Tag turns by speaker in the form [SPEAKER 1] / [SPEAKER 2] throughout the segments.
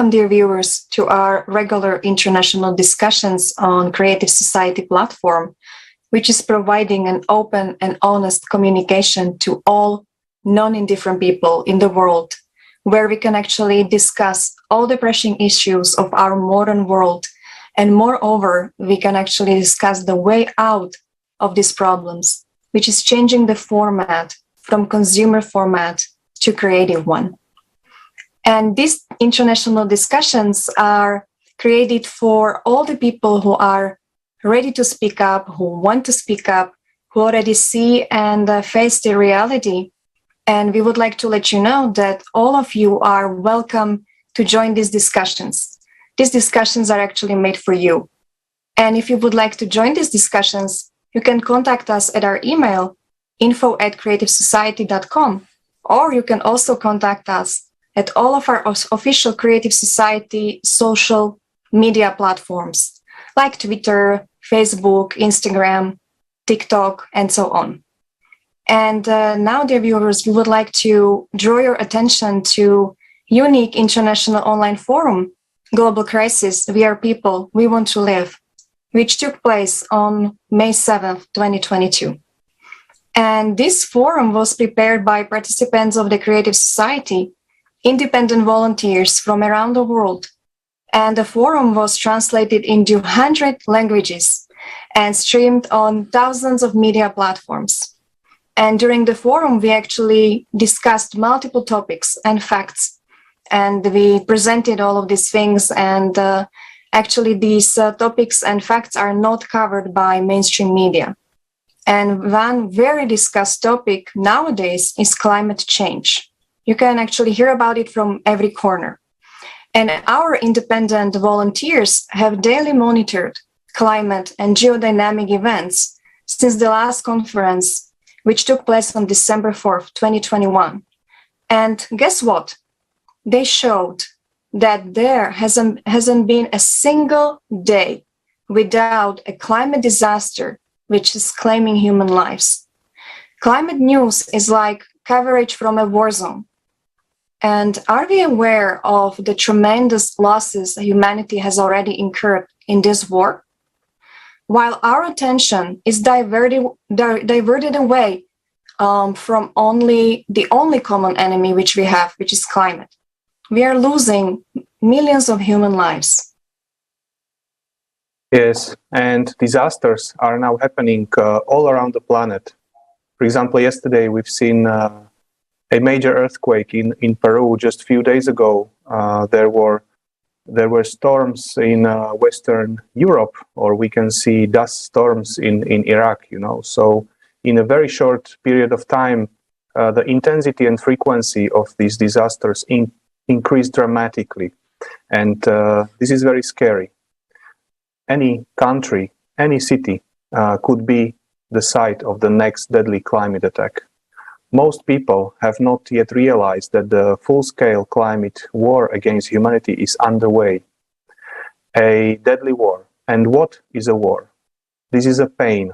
[SPEAKER 1] Welcome, dear viewers, to our regular international discussions on Creative Society platform, which is providing an open and honest communication to all non-indifferent people in the world, where we can actually discuss all the pressing issues of our modern world. And moreover, we can actually discuss the way out of these problems, which is changing the format from consumer format to creative one. And these international discussions are created for all the people who are ready to speak up, who want to speak up, who already see and face the reality. And we would like to let you know that all of you are welcome to join these discussions. These discussions are actually made for you. And if you would like to join these discussions, you can contact us at our email, info@creativesociety.com, or you can also contact us at all of our official Creative Society social media platforms, like Twitter, Facebook, Instagram, TikTok, and so on. And now, dear viewers, we would like to draw your attention to unique international online forum, Global Crisis, We Are People, We Want to Live, which took place on May 7th, 2022. And this forum was prepared by participants of the Creative Society, independent volunteers from around the world. And the forum was translated into 100 languages and streamed on thousands of media platforms. And during the forum, we actually discussed multiple topics and facts. And we presented all of these things. And actually, these topics and facts are not covered by mainstream media. And one very discussed topic nowadays is climate change. You can actually hear about it from every corner. And our independent volunteers have daily monitored climate and geodynamic events since the last conference, which took place on December 4th, 2021. And guess what? They showed that there hasn't been a single day without a climate disaster which is claiming human lives. Climate news is like coverage from a war zone. And are we aware of the tremendous losses humanity has already incurred in this war? While our attention is diverted away from the only common enemy which we have, which is climate, we are losing millions of human lives.
[SPEAKER 2] Yes, and disasters are now happening all around the planet. For example, yesterday we've seen a major earthquake in Peru just a few days ago. There were storms in Western Europe, or we can see dust storms in Iraq, So in a very short period of time, the intensity and frequency of these disasters increased dramatically. And this is very scary. Any country, any city could be the site of the next deadly climate attack. Most people have not yet realized that the full-scale climate war against humanity is underway. A deadly war. And what is a war? This is a pain,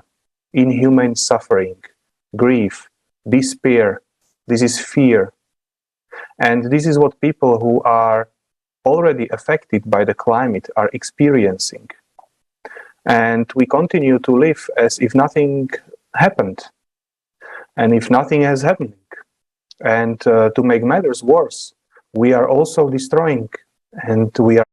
[SPEAKER 2] inhumane suffering, grief, despair. This is fear. And this is what people who are already affected by the climate are experiencing. And we continue to live as if nothing happened. And if nothing is happening, and to make matters worse, we are also destroying, and we are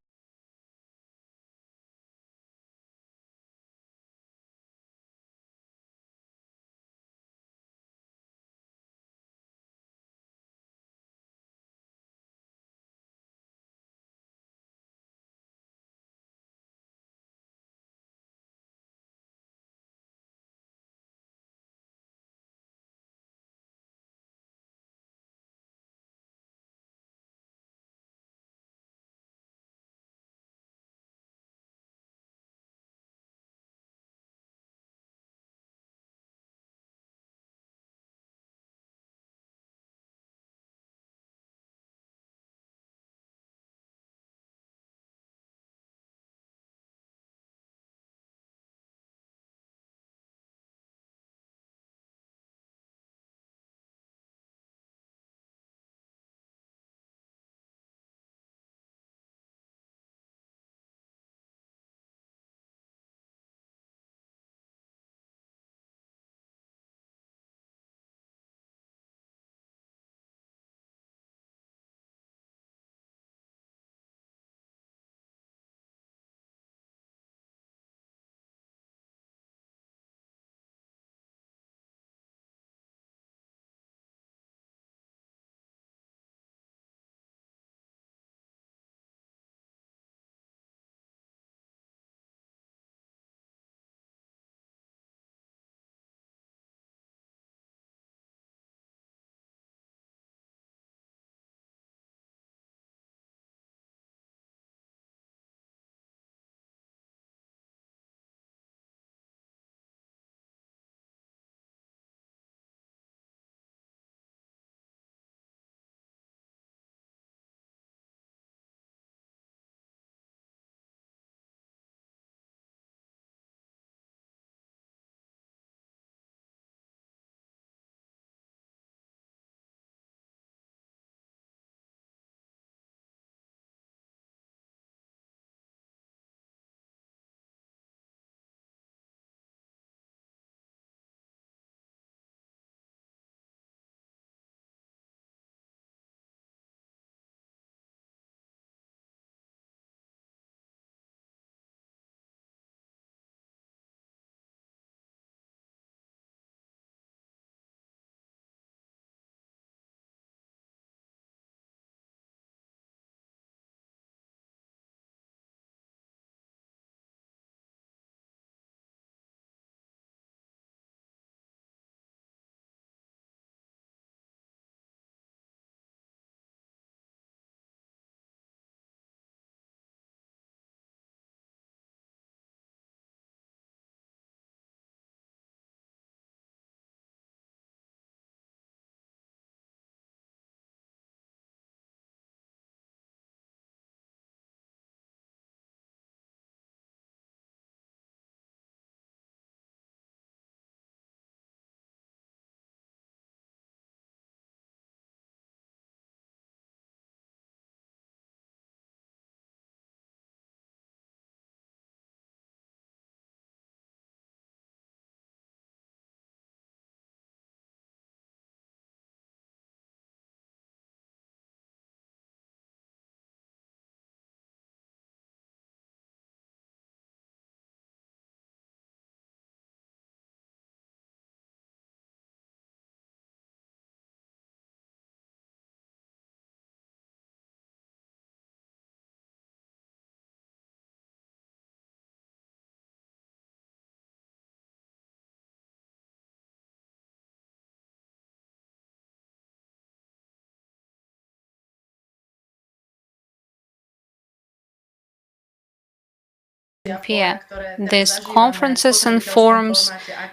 [SPEAKER 3] peer. These conferences and forums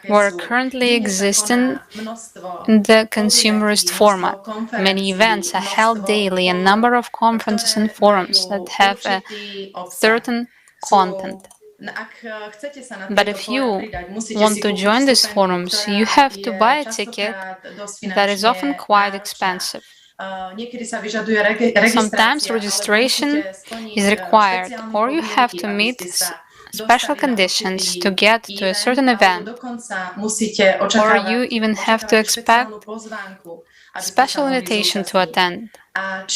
[SPEAKER 3] were currently existing in the consumerist format. Many events are held daily, a number of conferences and forums that have a certain content. But if you want to join these forums, you have to buy a ticket that is often quite expensive. Sometimes registration is required, or you have to meet special conditions to get to a certain event, or you even have to expect special invitation to attend. And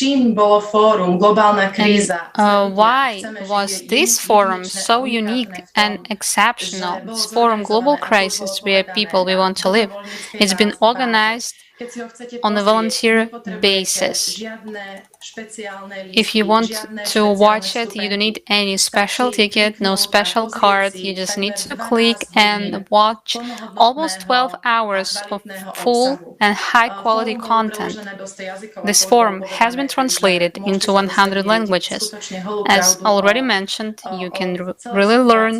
[SPEAKER 3] why was this forum so unique and exceptional? This forum, Global Crisis, We Are People, We Want to Live, it's been organized on a volunteer basis. If you want to watch it, you don't need any special ticket, no special card. You just need to click and watch almost 12 hours of full and high-quality content. This forum has been translated into 100 languages. As already mentioned, you can really learn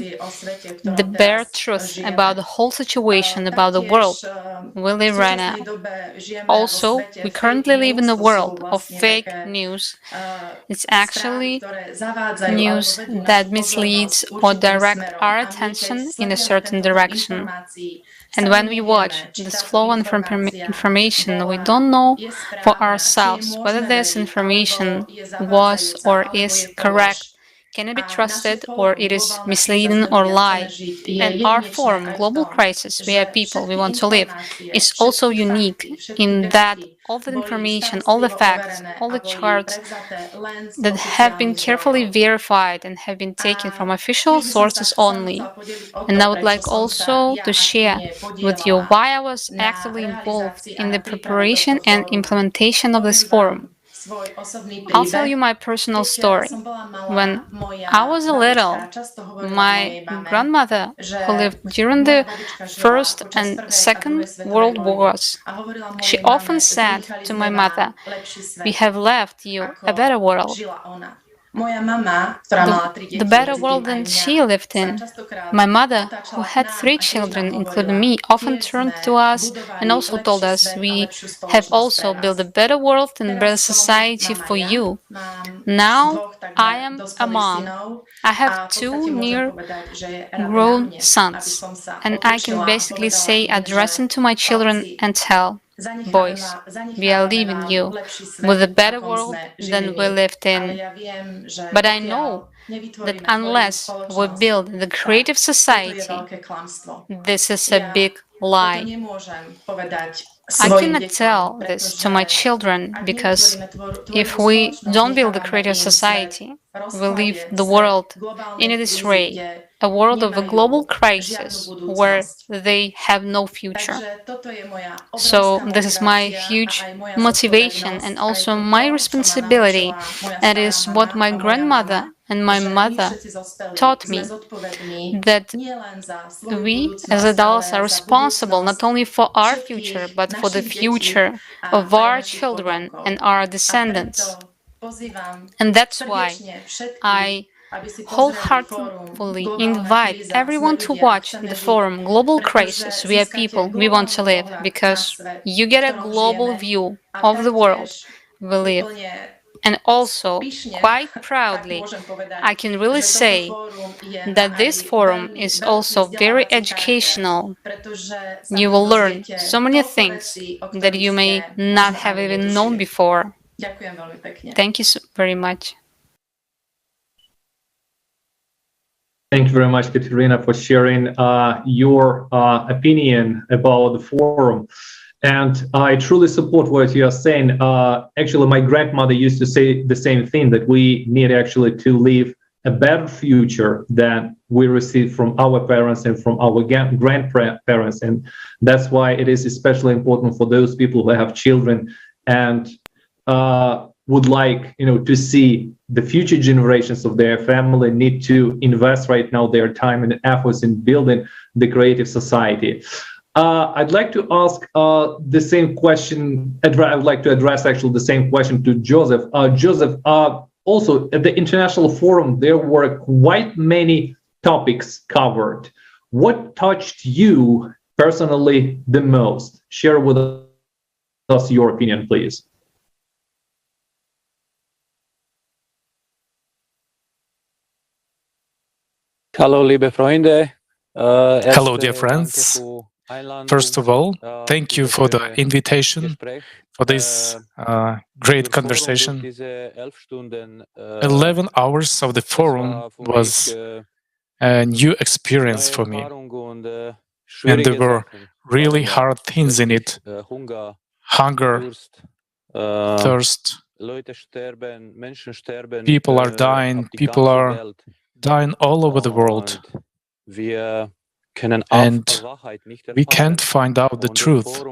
[SPEAKER 3] the bare truth about the whole situation, about the world we live right now. Also, we currently live in a world of fake news. It's actually news that misleads or directs our attention in a certain direction. And when we watch this flow of information, we don't know for ourselves whether this information was or is correct, can it be trusted, or it is misleading or lie. And our forum, Global Crisis, We Are People, We Want to Live, is also unique in that all the information, all the facts, all the charts that have been carefully verified and have been taken from official sources only. And I would like also to share with you why I was actively involved in the preparation and implementation of this forum. I'll tell you my personal story. When I was a little, my grandmother, who lived during the First and Second World Wars, she often said to my mother, "We have left you a better world." The better world than she lived in. My mother, who had 3 children, including me, often turned to us and also told us, "We have also built a better world and better society for you." Now I am a mom. I have 2 near-grown sons, and I can basically say, addressing to my children and tell, "Boys, we are leaving you with a better world than we lived in." But I know that unless we build the creative society, this is a big lie. I cannot tell this to my children, because if we don't build the creative society, we leave the world in a disarray, a world of a global crisis where they have no future. So this is my huge motivation and also my responsibility. That is what my grandmother and my mother taught me, that we as adults are responsible not only for our future, but for the future of our children and our descendants. And that's why I wholeheartedly invite everyone to watch the forum Global Crisis, We Are People, We Want to Live, because you get a global view of the world we live. And also, quite proudly, I can really say that this forum is also very educational. You will learn so many things that you may not have even known before. Thank you very much.
[SPEAKER 4] Thank you very much, Katarína, for sharing your opinion about the forum. And I truly support what you are saying. Actually, my grandmother used to say the same thing, that we need actually to live a better future than we received from our parents and from our grandparents. And that's why it is especially important for those people who have children and would like, to see the future generations of their family need to invest right now their time and efforts in building the creative society. I'd like to ask the same question. I would like to address actually the same question to Josip. Josip, also at the International Forum, there were quite many topics covered, what touched you personally the most? Share with us your opinion, please.
[SPEAKER 5] Hello, liebe Freunde.
[SPEAKER 6] Hello, dear friends. First of all, thank you for the invitation for this great conversation. 11 hours of the forum was a new experience for me. And there were really hard things in it. Hunger, thirst. People are dying all over the world. And we can't find out the truth.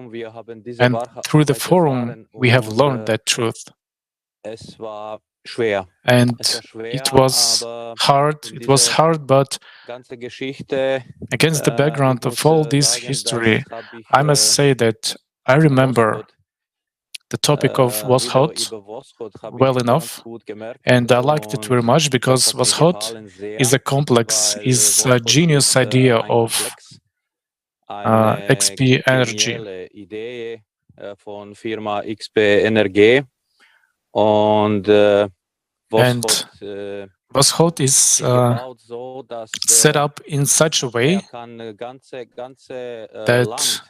[SPEAKER 6] And through the forum, we have learned that truth. And it was hard, but against the background of all this history, I must say that I remember the topic of Voskhod well enough, and I liked it very much because Voskhod is a complex, is a genius idea of XP energy. And Voskhod is set up in such a way that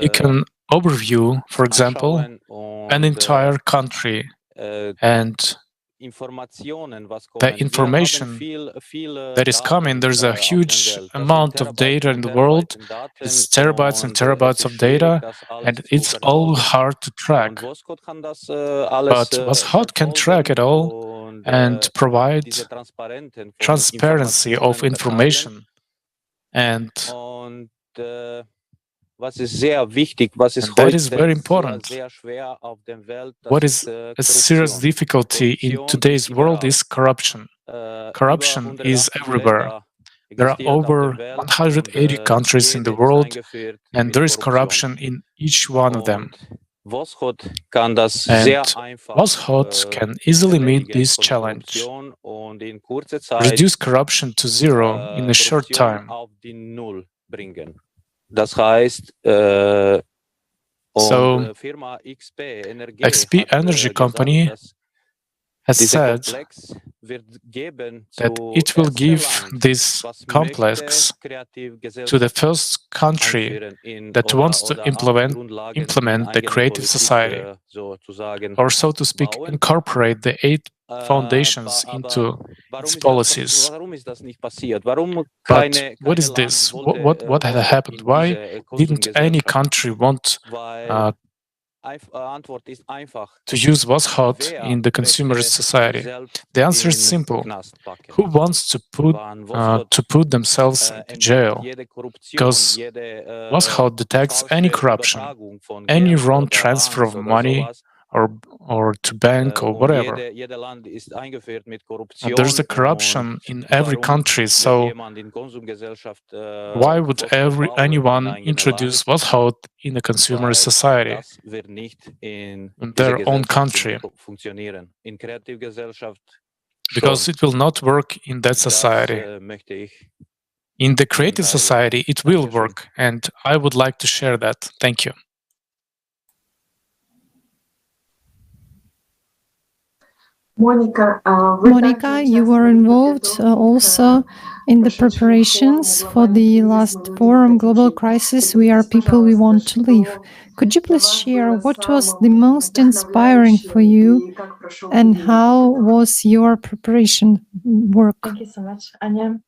[SPEAKER 6] you can overview, for example, an entire country, and the information that is coming, there's a huge amount of data in the world. It's terabytes and terabytes of data, and it's all hard to track. But Voskhod can track it all and provide transparency of information. And that is very important. What is a serious difficulty in today's world is corruption. Corruption is everywhere. There are over 180 countries in the world, and there is corruption in each one of them. And Voskhod can easily meet this challenge, reduce corruption to zero in a short time. So, XP Energy Company has said that it will give this complex to the first country that wants to implement the creative society, or so to speak, incorporate the 8 foundations into its policies. But what is this? What had happened? Why didn't any country want to use Voskhod in the consumer society? The answer is simple. Who wants to put themselves into jail? Because Voskhod detects any corruption, any wrong transfer of money or to bank or whatever. There's a corruption in every country, so why would anyone introduce Voskhod in a consumer society in their own country? Because it will not work in that society. In the creative society, it will work, and I would like to share that. Thank you.
[SPEAKER 7] Monika, you were involved also in the preparations for the last forum, Global Crisis, We Are People We Want to Live. Could you please share what was the most inspiring for you and how was your preparation work?
[SPEAKER 1] Thank you so much, Anya.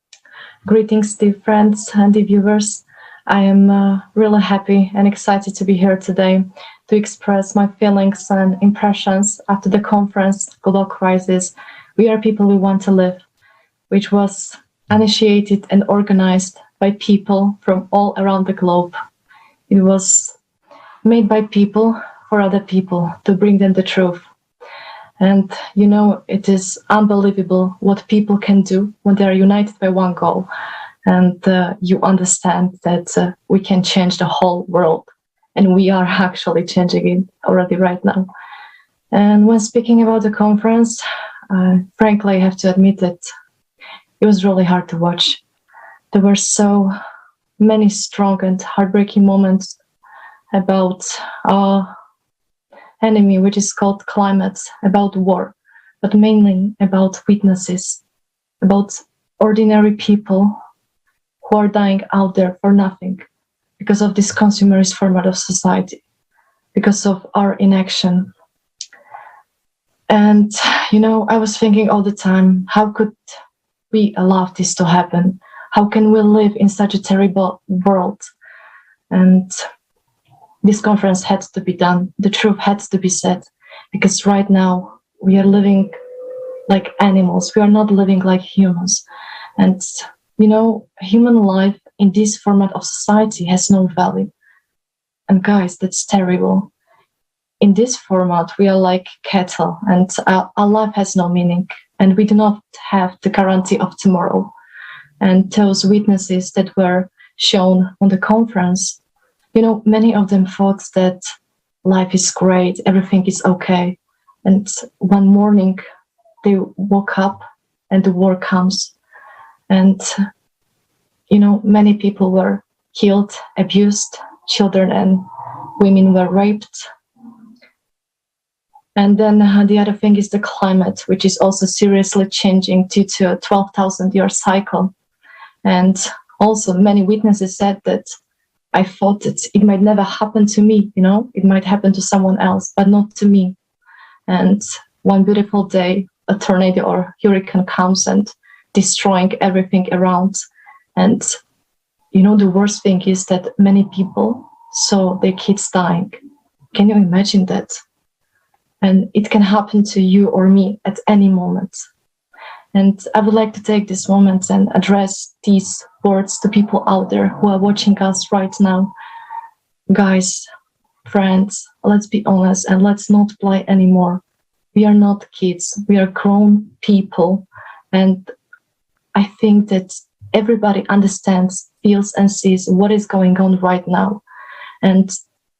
[SPEAKER 1] Greetings, dear friends and dear viewers. I am really happy and excited to be here today to express my feelings and impressions after the conference Global Crisis, We Are People We Want to Live, which was initiated and organized by people from all around the globe. It was made by people for other people to bring them the truth. And you know, it is unbelievable what people can do when they are united by one goal. And you understand that we can change the whole world. And we are actually changing it already right now. And when speaking about the conference, frankly, I have to admit that
[SPEAKER 8] it was really hard to watch. There were so many strong and heartbreaking moments about our enemy, which is called climate, about war, but mainly about witnesses, about ordinary people who are dying out there for nothing because of this consumerist format of society, because of our inaction. And, I was thinking all the time, how could we allow this to happen? How can we live in such a terrible world? And this conference had to be done. The truth had to be said, because right now we are living like animals. We are not living like humans. And, human life in this format of society has no value. And guys, that's terrible. In this format, we are like cattle, and our life has no meaning, and we do not have the guarantee of tomorrow. And those witnesses that were shown on the conference, many of them thought that life is great, everything is okay. And one morning they woke up and the war comes. And, many people were killed, abused, children and women were raped. And then the other thing is the climate, which is also seriously changing due to a 12,000-year cycle. And also many witnesses said that I thought that it might never happen to me, it might happen to someone else, but not to me. And one beautiful day, a tornado or hurricane comes and destroying everything around. And, the worst thing is that many people saw their kids dying. Can you imagine that? And it can happen to you or me at any moment. And I would like to take this moment and address these words to people out there who are watching us right now. Guys, friends, let's be honest and let's not play anymore. We are not kids, we are grown people. And I think that everybody understands, feels and sees what is going on right now. And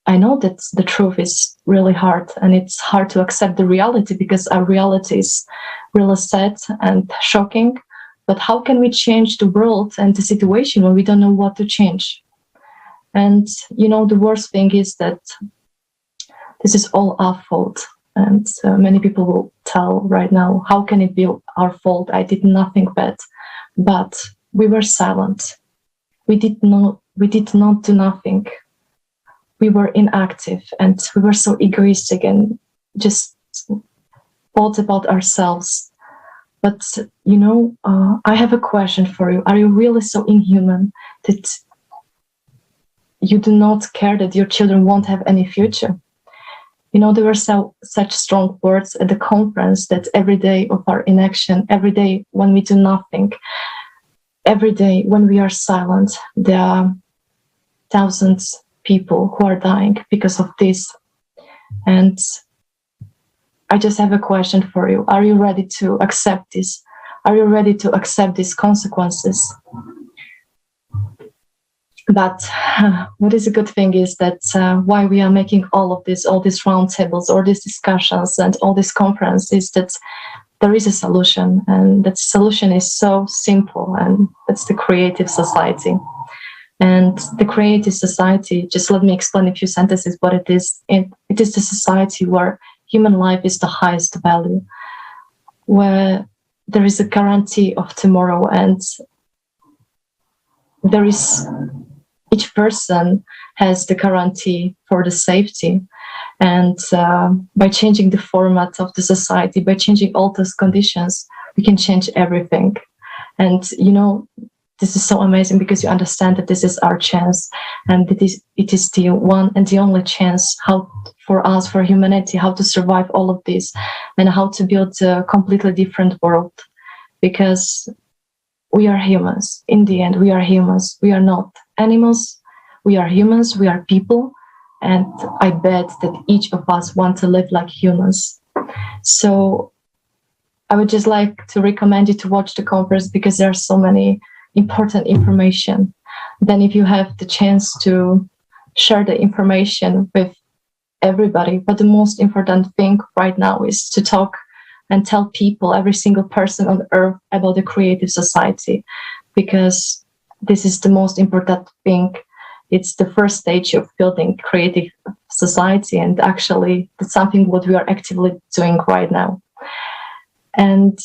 [SPEAKER 8] I know that the truth is really hard and it's hard to accept the reality because our reality is really sad and shocking. But how can we change the world and the situation when we don't know what to change? And, the worst thing is that this is all our fault. And many people will tell right now, how can it be our fault? I did nothing bad. But we were silent. We did not do nothing. We were inactive and we were so egoistic and just thought about ourselves. But, I have a question for you. Are you really so inhuman that you do not care that your children won't have any future? There were such strong words at the conference that every day of our inaction, every day when we do nothing, every day when we are silent, there are thousands people who are dying because of this. And I just have a question for you. Are you ready to accept this? Are you ready to accept these consequences? But what is a good thing is that why we are making all these roundtables, all these discussions and all this conference is that there is a solution, and that solution is so simple, and that's the creative society. And the creative society, just let me explain a few sentences what it is. It is the society where human life is the highest value, where there is a guarantee of tomorrow, and there is each person has the guarantee for the safety. And by changing the format of the society, by changing all those conditions, we can change everything. And this is so amazing because you understand that this is our chance, and it is the one and the only chance for us, for humanity, how to survive all of this and how to build a completely different world. Because we are humans. In the end, we are humans. We are not animals. We are humans. We are people. And I bet that each of us want to live like humans. So I would just like to recommend you to watch the conference because there are so many important information. Then if you have the chance to share the information with everybody, but the most important thing right now is to talk and tell people, every single person on earth, about the creative society, because this is the most important thing. It's the first stage of building creative society, and actually it's something what we are actively doing right now. And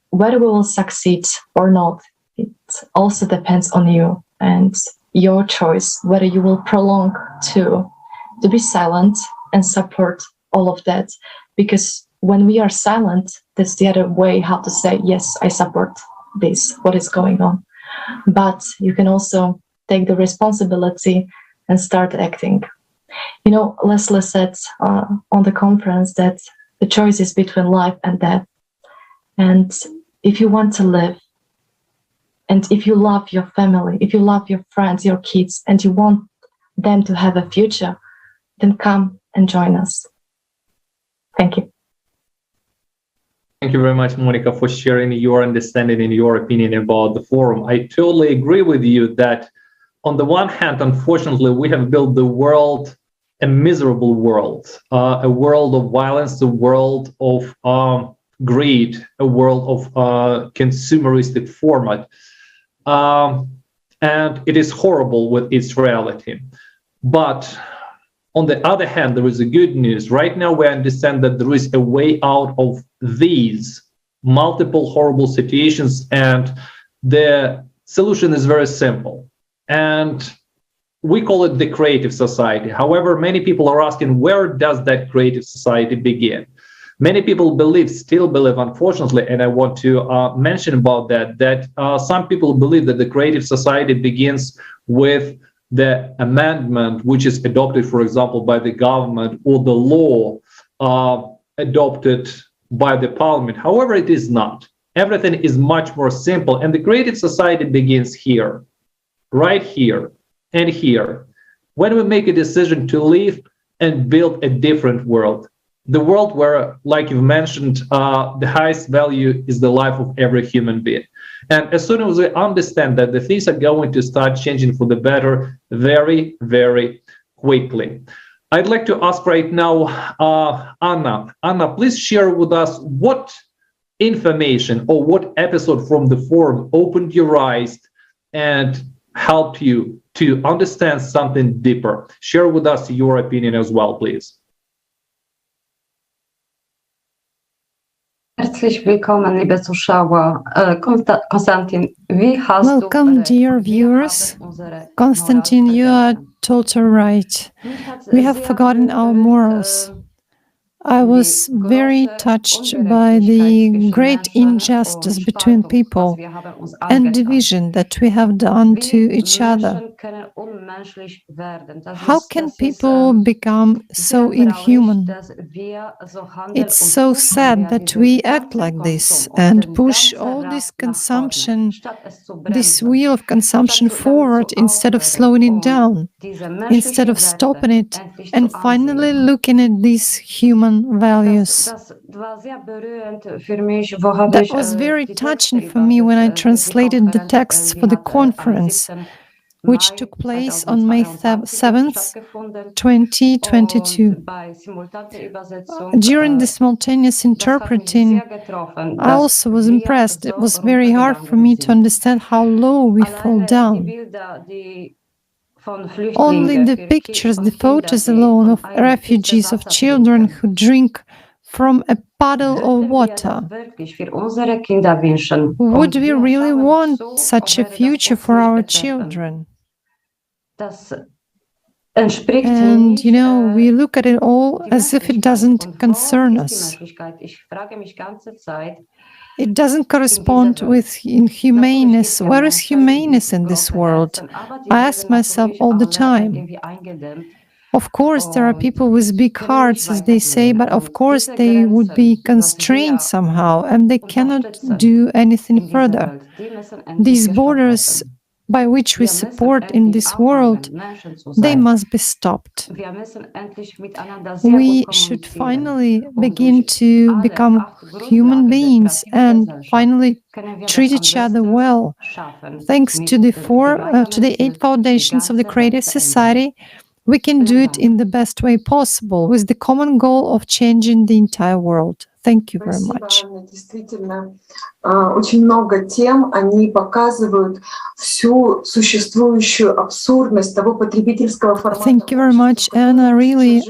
[SPEAKER 8] whether we will succeed or not, it also depends on you and your choice, whether you will prolong to be silent and support all of that. Because when we are silent, that's the other way how to say, yes, I support this, what is going on. But you can also take the responsibility and start acting. You know, Leslie said on the conference that the choice is between life and death. And if you want to live, and if you love your family, if you love your friends, your kids, and you want them to have a future, then come and join us. Thank you.
[SPEAKER 4] Thank you very much, Monika, for sharing your understanding and your opinion about the forum. I totally agree with you that on the one hand, unfortunately, we have built the world a miserable world, a world of violence, a world of greed, a world of consumeristic format. And it is horrible with its reality. But on the other hand, there is a good news. Right now, we understand that there is a way out of these multiple horrible situations, and the solution is very simple. And we call it the creative society. However, many people are asking, where does that creative society begin? Many people still believe, unfortunately, and I want to mention about that some people believe that the creative society begins with the amendment, which is adopted, for example, by the government, or the law adopted by the parliament. However, it is not. Everything is much more simple, and the creative society begins here, right here and here. When we make a decision to live and build a different world, the world where, like you've mentioned, the highest value is the life of every human being. And as soon as we understand that, the things are going to start changing for the better very, very quickly. I'd like to ask right now, Anna. Anna, please share with us what information or what episode from the forum opened your eyes and helped you to understand something deeper. Share with us your opinion as well, please.
[SPEAKER 7] Welcome, dear viewers. Konstantin, you are totally right. We have forgotten our morals. I was very touched by the great injustice between people and division that we have done to each other. How can people become so inhuman? It's so sad that we act like this and push all this consumption, this wheel of consumption forward instead of slowing it down, instead of stopping it and finally looking at these human values. That was very touching for me when I translated the texts for the conference, which took place on May 7th, 2022. During the simultaneous interpreting, I also was impressed. It was very hard for me to understand how low we fall down. Only the pictures, the photos alone of refugees, of children who drink from a puddle of water. Would we really want such a future for our children? And, you know, we look at it all as if it doesn't concern us. It doesn't correspond with humaneness. Where is humaneness in this world? I ask myself all the time. Of course, there are people with big hearts, as they say, but of course they would be constrained somehow, and they cannot do anything further. These borders by which we support in this world, they must be stopped. We should finally begin to become human beings and finally treat each other well. Thanks to the 8 foundations of the creative society, we can do it in the best way possible with the common goal of changing the entire world. Thank you very much.
[SPEAKER 9] Очень много тем, они показывают всю существующую абсурдность того потребительского формата.
[SPEAKER 7] Thank you very much, Anna. Really,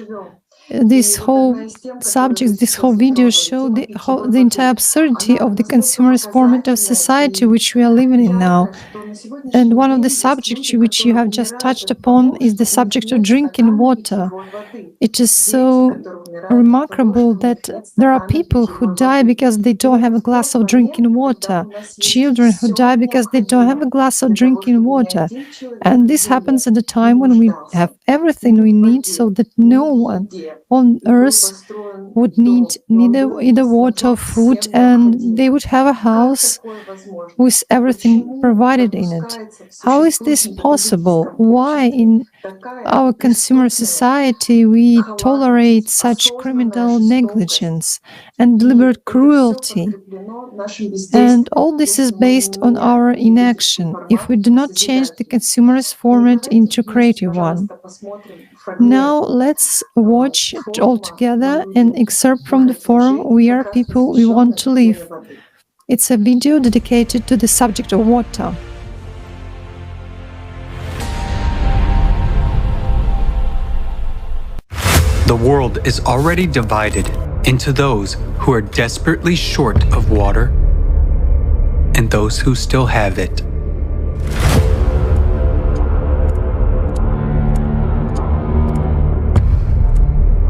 [SPEAKER 7] this whole subject, this whole video show the entire absurdity of the consumerist format of society which we are living in now. And one of the subjects which you have just touched upon is the subject of drinking water. It is so remarkable that there are people who die because they don't have a glass of drinking water, children who die because they don't have a glass of drinking water. And this happens at a time when we have everything we need so that no one on earth would need either water or food, and they would have a house with everything provided in it. How is this possible? Why in our consumer society we tolerate such criminal negligence and deliberate cruelty? And all this is based on our inaction if we do not change the consumerist format into creative one. Now let's watch it all together an excerpt from the forum We Are People, We Want to Live. It's a video dedicated to the subject of water.
[SPEAKER 10] The world is already divided into those who are desperately short of water and those who still have it.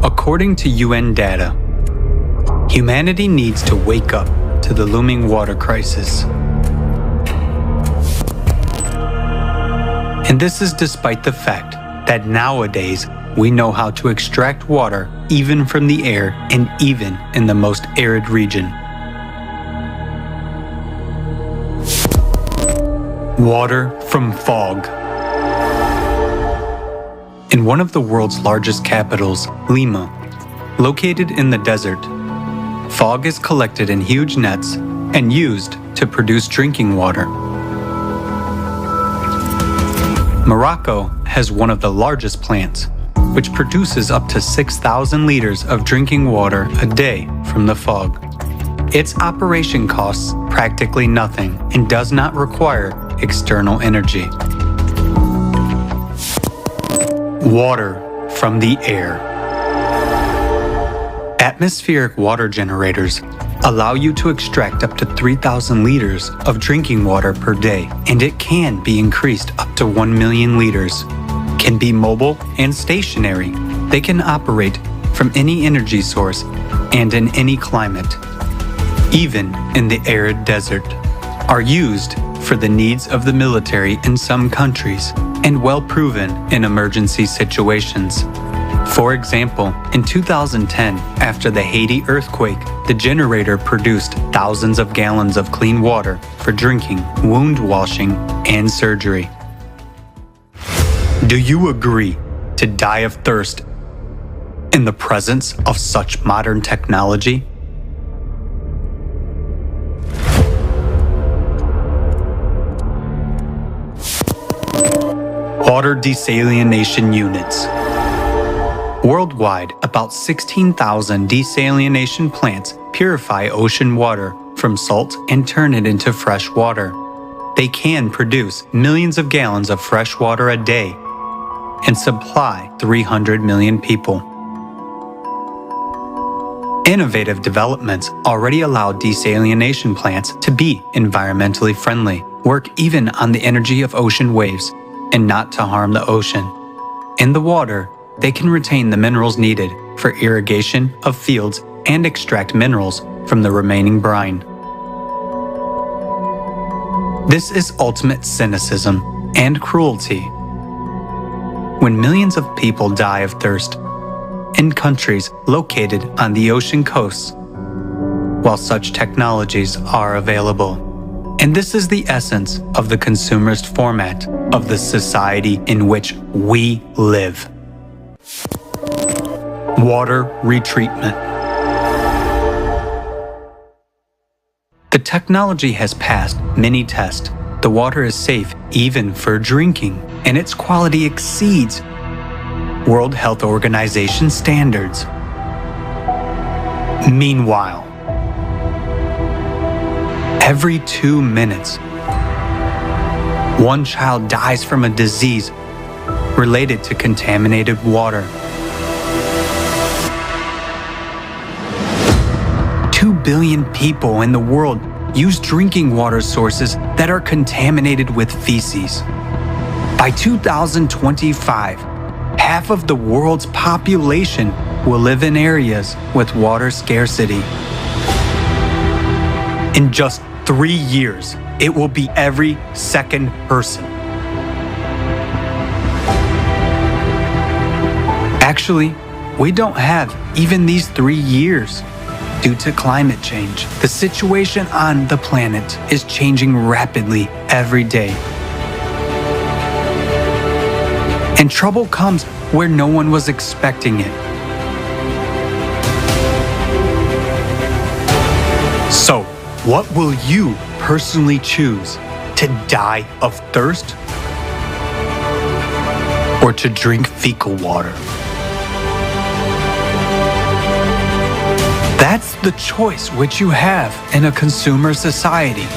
[SPEAKER 10] According to UN data, humanity needs to wake up to the looming water crisis. And this is despite the fact that nowadays we know how to extract water even from the air and even in the most arid region. Water from fog. In one of the world's largest capitals, Lima, located in the desert, fog is collected in huge nets and used to produce drinking water. Morocco has one of the largest plants, which produces up to 6,000 liters of drinking water a day from the fog. Its operation costs practically nothing and does not require external energy. Water from the air. Atmospheric water generators allow you to extract up to 3,000 liters of drinking water per day, and it can be increased up to 1 million liters. Can be mobile and stationary. They can operate from any energy source and in any climate, even in the arid desert, are used for the needs of the military in some countries and well proven in emergency situations. For example, in 2010, after the Haiti earthquake, the generator produced thousands of gallons of clean water for drinking, wound washing, and surgery. Do you agree to die of thirst in the presence of such modern technology? Water desalination units. Worldwide, about 16,000 desalination plants purify ocean water from salt and turn it into fresh water. They can produce millions of gallons of fresh water a day and supply 300 million people. Innovative developments already allow desalination plants to be environmentally friendly, work even on the energy of ocean waves, and not to harm the ocean. In the water, they can retain the minerals needed for irrigation of fields and extract minerals from the remaining brine. This is ultimate cynicism and cruelty. When millions of people die of thirst in countries located on the ocean coasts, while such technologies are available. And this is the essence of the consumerist format of the society in which we live. Water retreatment. The technology has passed many tests. The water is safe even for drinking, and its quality exceeds World Health Organization standards. Meanwhile, every 2 minutes. One child dies from a disease related to contaminated water. 2 billion people in the world use drinking water sources that are contaminated with feces. By 2025, half of the world's population will live in areas with water scarcity. In just 3 years, it will be every second person. Actually, we don't have even these 3 years. Due to climate change, the situation on the planet is changing rapidly every day. And trouble comes where no one was expecting it. So, what will you personally choose? To die of thirst? Or to drink fecal water? That's the choice which you have in a consumer society.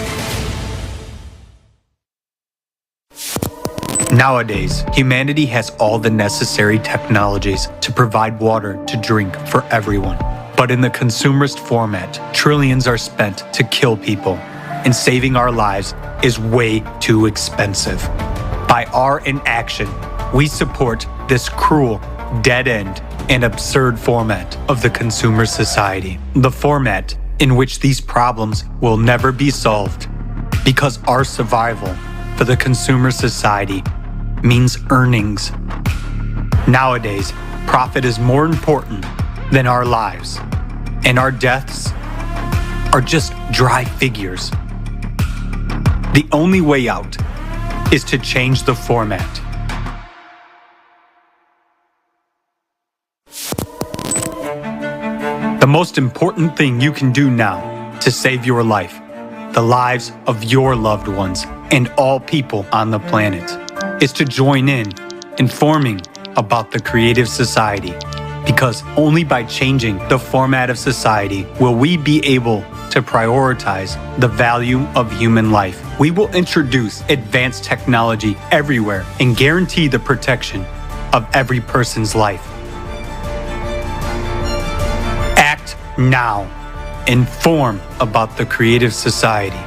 [SPEAKER 10] Nowadays, humanity has all the necessary technologies to provide water to drink for everyone. But in the consumerist format, trillions are spent to kill people, and saving our lives is way too expensive. By our inaction, we support this cruel, dead-end, and absurd format of the consumer society. The format in which these problems will never be solved, because our survival for the consumer society means earnings. Nowadays, profit is more important than our lives, and our deaths are just dry figures. The only way out is to change the format. The most important thing you can do now to save your life, the lives of your loved ones, and all people on the planet, is to join in informing about the creative society. Because only by changing the format of society will we be able to prioritize the value of human life. We will introduce advanced technology everywhere and guarantee the protection of every person's life. Act now. Inform about the creative society.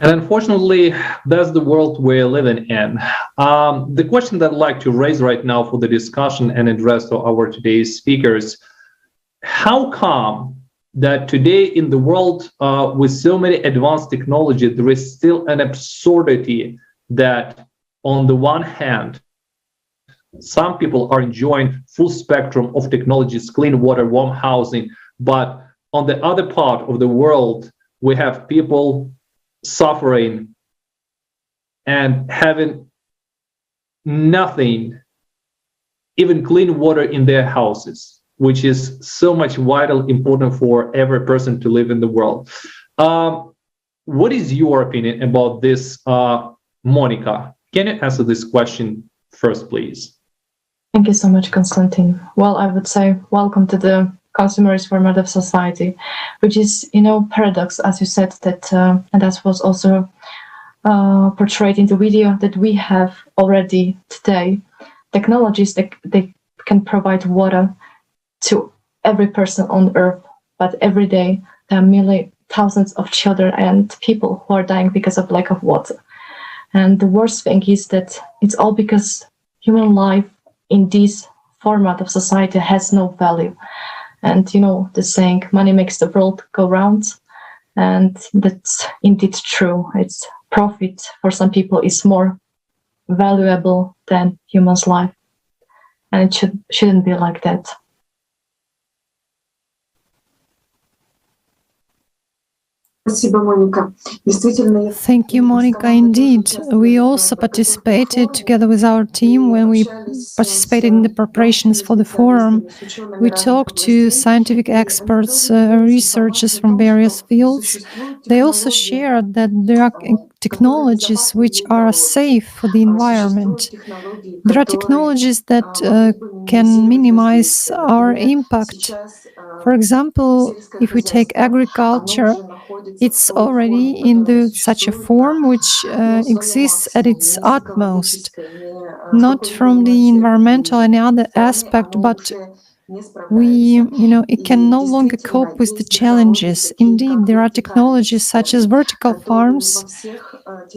[SPEAKER 4] And unfortunately, that's the world we're living in. The question that I'd like to raise right now for the discussion and address to our today's speakers, how come that today in the world with so many advanced technology, there is still an absurdity that on the one hand, some people are enjoying full spectrum of technologies, clean water, warm housing, but on the other part of the world, we have people suffering and having nothing, even clean water in their houses, which is so much vital, important for every person to live in the world. What is your opinion about this, Monika? Can you answer this question first, please?
[SPEAKER 8] Thank you so much, Konstantin. Well, I would say welcome to the consumerist format of society, which is, paradox, as you said, that and that was also portrayed in the video, that we have already today technologies that they can provide water to every person on earth, but every day there are nearly thousands of children and people who are dying because of lack of water. And the worst thing is that it's all because human life in this format of society has no value. And the saying, money makes the world go round, and that's indeed true. It's profit for some people is more valuable than human's life, and it shouldn't be like that.
[SPEAKER 7] Thank you, Monika. Indeed, we also participated together with our team when we participated in the preparations for the forum. We talked to scientific experts, researchers from various fields. They also shared that there are technologies which are safe for the environment. There are technologies that can minimize our impact. For example, if we take agriculture, it's already in such a form which exists at its utmost, not from the environmental and other aspect, but it can no longer cope with the challenges. Indeed, there are technologies such as vertical farms,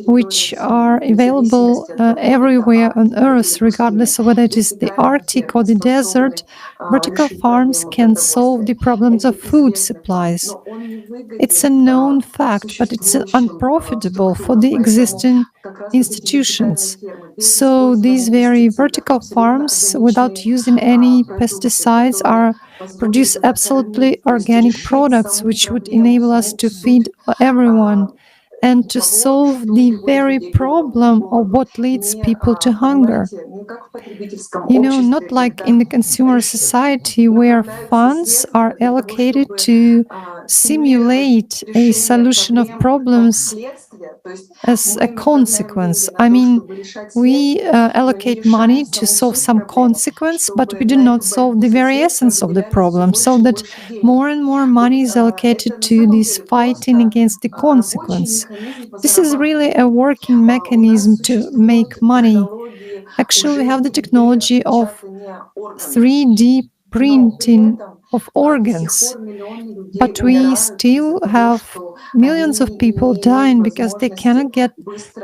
[SPEAKER 7] which are available everywhere on Earth, regardless of whether it is the Arctic or the desert. Vertical farms can solve the problems of food supplies. It's a known fact, but it's unprofitable for the existing institutions. So these very vertical farms, without using any pesticides, produce absolutely organic products, which would enable us to feed everyone and to solve the very problem of what leads people to hunger. Not like in the consumer society where funds are allocated to simulate a solution of problems as a consequence. I mean, we allocate money to solve some consequence, but we do not solve the very essence of the problem, so that more and more money is allocated to this fighting against the consequence. This is really a working mechanism to make money. Actually, we have the technology of 3D printing of organs, but we still have millions of people dying because they cannot get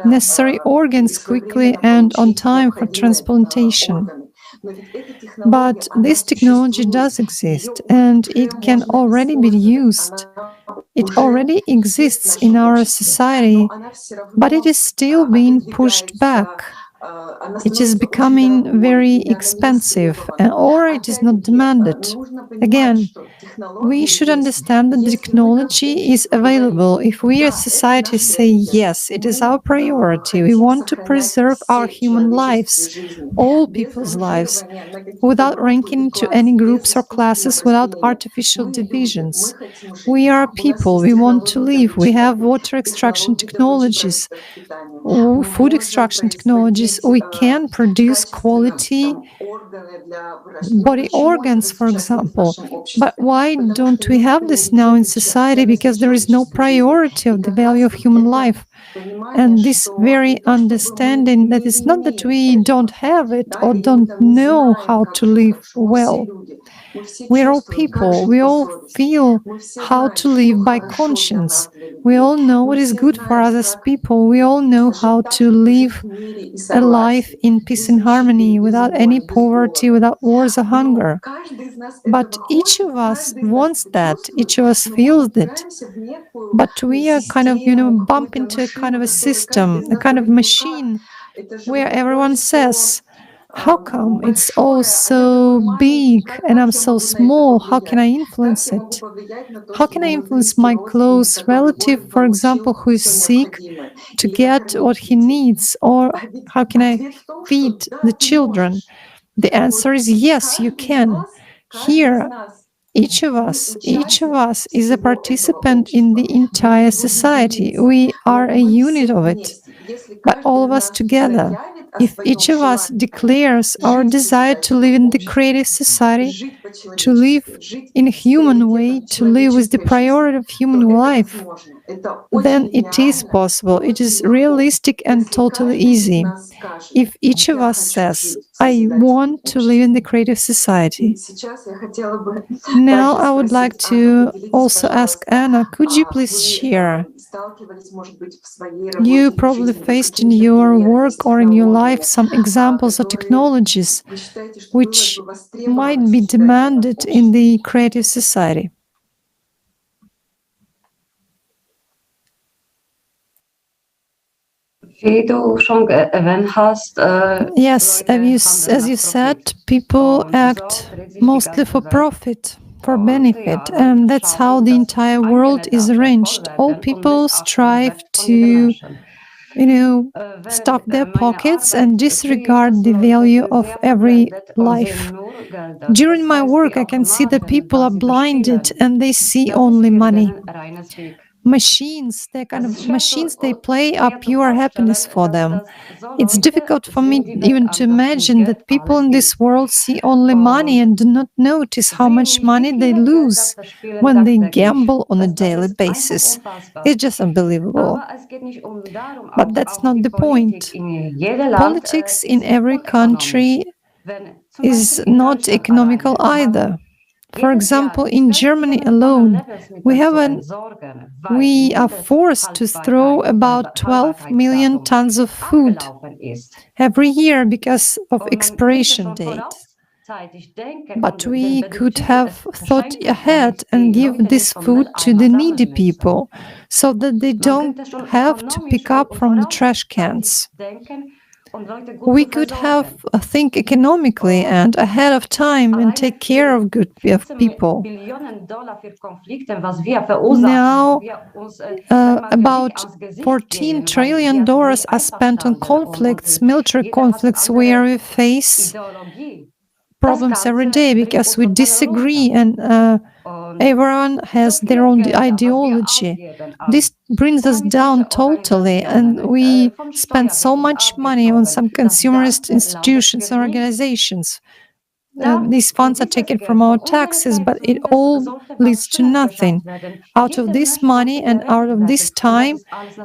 [SPEAKER 7] necessary organs quickly and on time for transplantation. But this technology does exist, and it can already be used. It already exists in our society, but it is still being pushed back. It is becoming very expensive, or it is not demanded. Again, we should understand that the technology is available. If we as society say, yes, it is our priority, we want to preserve our human lives, all people's lives, without ranking to any groups or classes, without artificial divisions. We are people, we want to live, we have water extraction technologies, food extraction technologies, we can produce quality body organs, for example. But why don't we have this now in society? Because there is no priority of the value of human life. And this very understanding that it's not that we don't have it or don't know how to live well. We're all people. We all feel how to live by conscience. We all know what is good for us as people. We all know how to live a life in peace and harmony, without any poverty, without wars or hunger. But each of us wants that. Each of us feels it. But we are kind of, bump into a kind of a system, a kind of machine where everyone says, how come it's all so big and I'm so small? How can I influence it? How can I influence my close relative, for example, who is sick, to get what he needs? Or how can I feed the children? The answer is yes, you can. Here, each of us is a participant in the entire society. We are a unit of it, but all of us together. If each of us declares our desire to live in the creative society, to live in a human way, to live with the priority of human life, then it is possible. It is realistic and totally easy. If each of us says, I want to live in the creative society. Now I would like to also ask Anna, could you please share? You probably faced in your work or in your life some examples of technologies which might be demanded in the creative society. Yes, as you said, people act mostly for profit. for benefit, and that's how the entire world is arranged. All people strive to, stuff their pockets and disregard the value of every life. During my work, I can see that people are blinded and they see only money. Machines, they play are pure happiness for them. It's difficult for me even to imagine that people in this world see only money and do not notice how much money they lose when they gamble on a daily basis. It's just unbelievable. But that's not the point. Politics in every country is not economical either. For example, in Germany alone, we are forced to throw about 12 million tons of food every year because of expiration date. But we could have thought ahead and give this food to the needy people so that they don't have to pick up from the trash cans. We could have think economically and ahead of time and take care of people. Now, about $14 trillion are spent on conflicts, military conflicts, where we face problems every day because we disagree and everyone has their own ideology. This brings us down totally, and we spend so much money on some consumerist institutions and organizations. These funds are taken from our taxes, but it all leads to nothing. Out of this money and out of this time,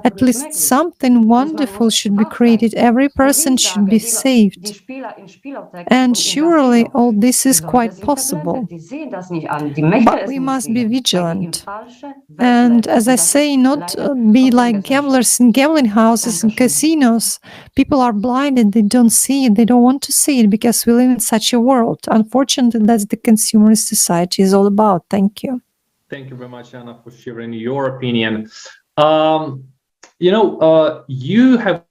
[SPEAKER 7] at least something wonderful should be created. Every person should be saved. And surely all this is quite possible. But we must be vigilant. And as I say, not be like gamblers in gambling houses and casinos. People are blinded, they don't see it, they don't want to see it because we live in such a world. Unfortunately, that's the consumerist society is all about. Thank you.
[SPEAKER 4] Thank you very much, Anna, for sharing your opinion. You have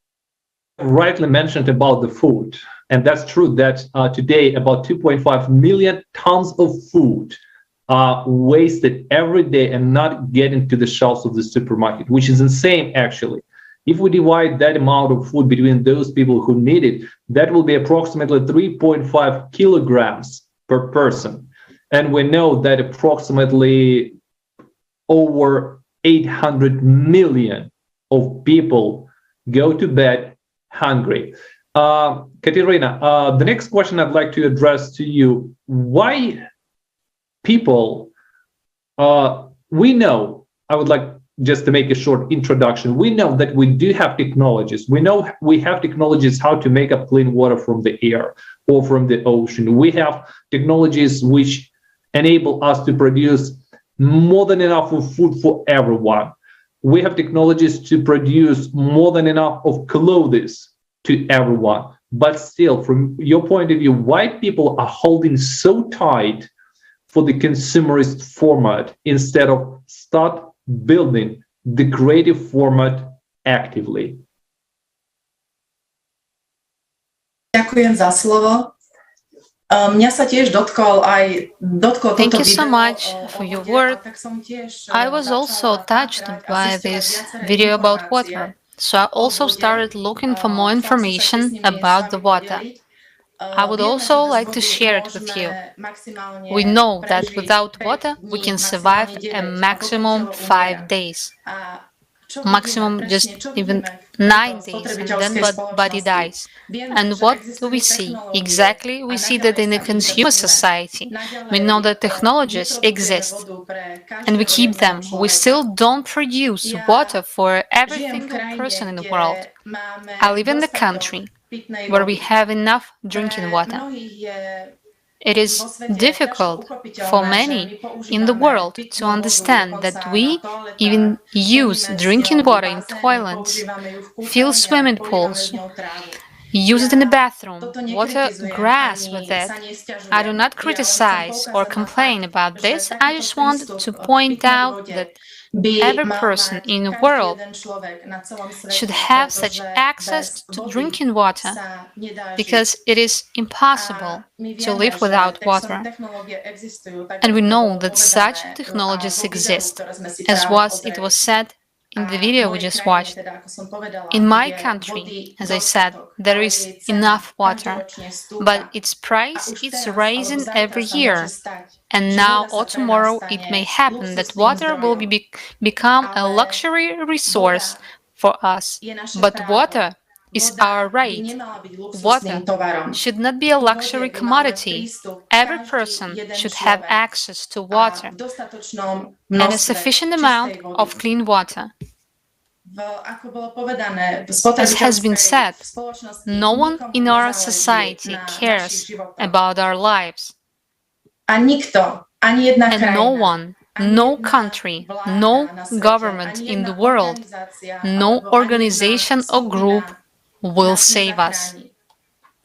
[SPEAKER 4] rightly mentioned about the food, and that's true that today about 2.5 million tons of food are wasted every day and not getting to the shelves of the supermarket, which is insane, actually. If we divide that amount of food between those people who need it, that will be approximately 3.5 kilograms per person. And we know that approximately over 800 million of people go to bed hungry. Katarína, the next question I'd like to address to you, why people, we know, I would like just to make a short introduction, we know that we do have technologies. We know we have technologies how to make up clean water from the air or from the ocean. We have technologies which enable us to produce more than enough of food for everyone. We have technologies to produce more than enough of clothes to everyone. But still, from your point of view, why people are holding so tight for the consumerist format instead of start building the creative format actively?
[SPEAKER 11] Ďakujem za slovo. Mňa sa tiež dotkol
[SPEAKER 3] Thank you so much for your word. I was also touched by this video about water, so I also started looking for more information about the water. I would also like to share it with you. We know that without water, we can survive a maximum 5 days. Maximum just even 9 days, and then body dies. And what do we see? Exactly, we see that in a consumer society, we know that technologies exist, and we keep them. We still don't produce water for every single person in the world. I live in the country where we have enough drinking water. It is difficult for many in the world to understand that we even use drinking water in toilets, fill swimming pools, use it in the bathroom, water grass with it. I do not criticize or complain about this. I just want to point out that every person in the world should have such access to drinking water, because it is impossible to live without water. And we know that such technologies exist, as it was said in the video we just watched. In my country, as I said, there is enough water, but its price is rising every year. And now or tomorrow it may happen that water will become a luxury resource for us. But water is our right. Water should not be a luxury commodity. Every person should have access to water and a sufficient amount of clean water. As has been said, no one in our society cares about our lives. And no one, no country, no government in the world, no organization or group will save us.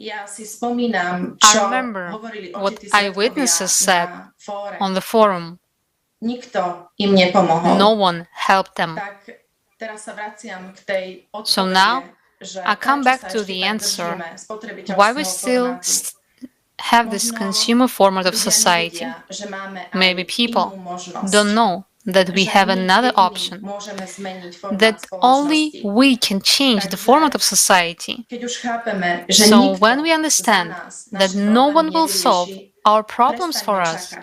[SPEAKER 3] I remember what eyewitnesses said on the forum. No one helped them. So now I come back to the answer why we still have this consumer format of society. Maybe people don't know that we have another option, that only we can change the format of society. So when we understand that no one will solve our problems for us,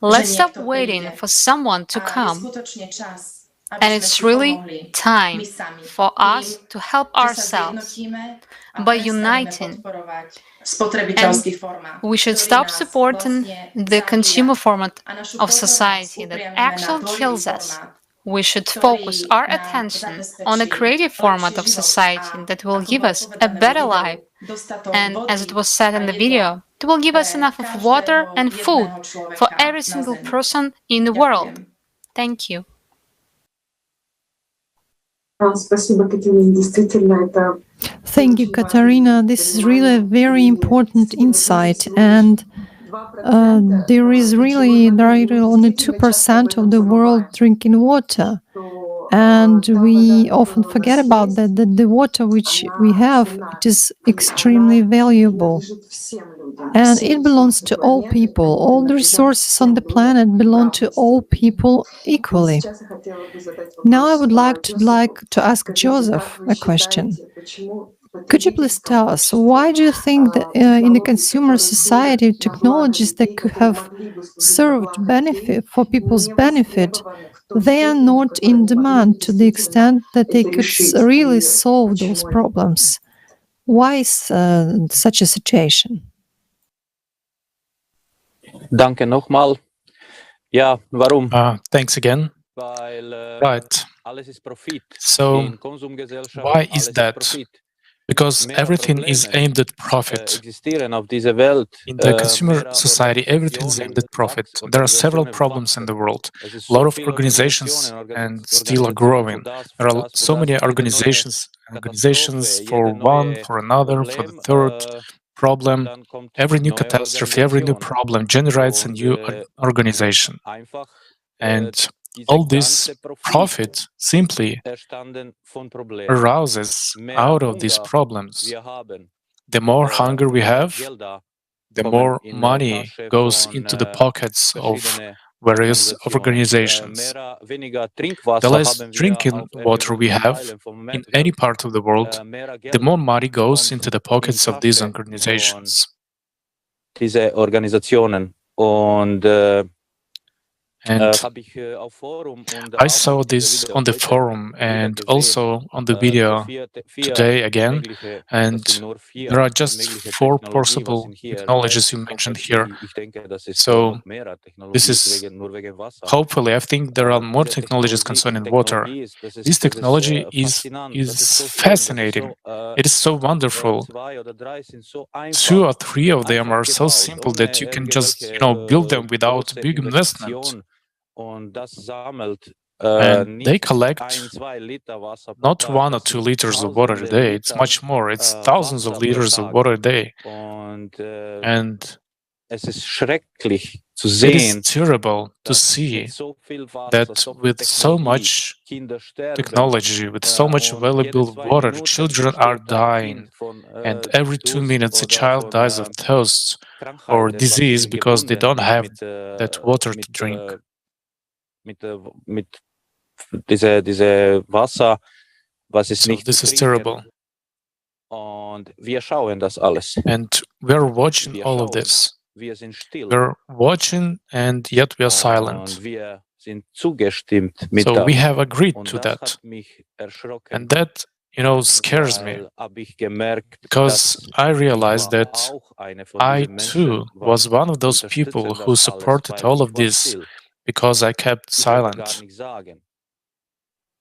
[SPEAKER 3] let's stop waiting for someone to come. And it's really time for us to help ourselves by uniting. And we should stop supporting the consumer format of society that actually kills us. We should focus our attention on a creative format of society that will give us a better life. And as it was said in the video, it will give us enough of water and food for every single person in the world. Thank you.
[SPEAKER 7] Thank you, Katarína. This is really a very important insight, and there are only 2% of the world drinking water, and we often forget about that the water which we have, it is extremely valuable, and it belongs to all people. All the resources on the planet belong to all people equally. Now I would like to ask Joseph a question. Could you please tell us, why do you think that in the consumer society, technologies that could have served benefit for people's benefit, they are not in demand to the extent that they could really solve those problems? Why is such a situation?
[SPEAKER 5] Danke nochmal. Ja, warum?
[SPEAKER 6] Thanks again. Right. So, why is that? Because everything is aimed at profit. In the consumer society, everything is aimed at profit. There are several problems in the world. A lot of organizations and still are growing. There are so many organizations for one, for another, for the third problem. Every new catastrophe, every new problem generates a new organization. And all this profit simply arises out of these problems. The more hunger we have, the more money goes into the pockets of various organizations. The less drinking water we have in any part of the world, the more money goes into the pockets of these organizations. And I saw this on the forum and also on the video today again, and there are just 4 possible technologies you mentioned here. So this is, hopefully, I think there are more technologies concerning water. This technology is fascinating. It is so wonderful. 2 or 3 of them are so simple that you can just, build them without big investment. And they collect not 1 or 2 liters of water a day, it's much more, it's thousands of liters of water a day. And
[SPEAKER 5] es ist schrecklich zu
[SPEAKER 6] It is
[SPEAKER 5] sehen,
[SPEAKER 6] terrible to
[SPEAKER 5] dass
[SPEAKER 6] see
[SPEAKER 5] mit so viel Wasser,
[SPEAKER 6] that
[SPEAKER 5] so viel
[SPEAKER 6] with so
[SPEAKER 5] Technologie,
[SPEAKER 6] much
[SPEAKER 5] Kinder sterben.
[SPEAKER 6] technology, with so much
[SPEAKER 5] Und jede
[SPEAKER 6] available
[SPEAKER 5] 2
[SPEAKER 6] water,
[SPEAKER 5] Minuten
[SPEAKER 6] children are
[SPEAKER 5] stirbt ein
[SPEAKER 6] dying.
[SPEAKER 5] Kind von
[SPEAKER 6] And every 2
[SPEAKER 5] Durst
[SPEAKER 6] minutes, a
[SPEAKER 5] oder
[SPEAKER 6] child
[SPEAKER 5] von
[SPEAKER 6] dies of thirst or
[SPEAKER 5] Krankheiten, was
[SPEAKER 6] disease
[SPEAKER 5] ihnen
[SPEAKER 6] because they
[SPEAKER 5] gebunden
[SPEAKER 6] don't have
[SPEAKER 5] mit,
[SPEAKER 6] that water to drink.
[SPEAKER 5] mit diese Wasser, was ist
[SPEAKER 6] So
[SPEAKER 5] nicht
[SPEAKER 6] this
[SPEAKER 5] zu
[SPEAKER 6] is
[SPEAKER 5] trinken.
[SPEAKER 6] terrible.
[SPEAKER 5] Und wir schauen das alles.
[SPEAKER 6] And we're watching
[SPEAKER 5] Wir
[SPEAKER 6] all of
[SPEAKER 5] schauen.
[SPEAKER 6] this.
[SPEAKER 5] Wir sind still.
[SPEAKER 6] We're watching and yet we are silent.
[SPEAKER 5] Und wir sind zugestimmt mit
[SPEAKER 6] So
[SPEAKER 5] das.
[SPEAKER 6] we have agreed
[SPEAKER 5] Und
[SPEAKER 6] to
[SPEAKER 5] das
[SPEAKER 6] that.
[SPEAKER 5] hat mich erschrocken.
[SPEAKER 6] And that, scares me.
[SPEAKER 5] Weil hab ich gemerkt,
[SPEAKER 6] Because
[SPEAKER 5] dass
[SPEAKER 6] I realized
[SPEAKER 5] ich war
[SPEAKER 6] that
[SPEAKER 5] auch eine von
[SPEAKER 6] I
[SPEAKER 5] diesen Menschen,
[SPEAKER 6] too
[SPEAKER 5] weil
[SPEAKER 6] was one of those
[SPEAKER 5] unterstützen
[SPEAKER 6] people
[SPEAKER 5] das
[SPEAKER 6] who
[SPEAKER 5] alles,
[SPEAKER 6] supported
[SPEAKER 5] weil
[SPEAKER 6] all
[SPEAKER 5] ich
[SPEAKER 6] of
[SPEAKER 5] war
[SPEAKER 6] this
[SPEAKER 5] still.
[SPEAKER 6] because I kept
[SPEAKER 5] Ich wollte gar
[SPEAKER 6] silent.
[SPEAKER 5] nichts sagen.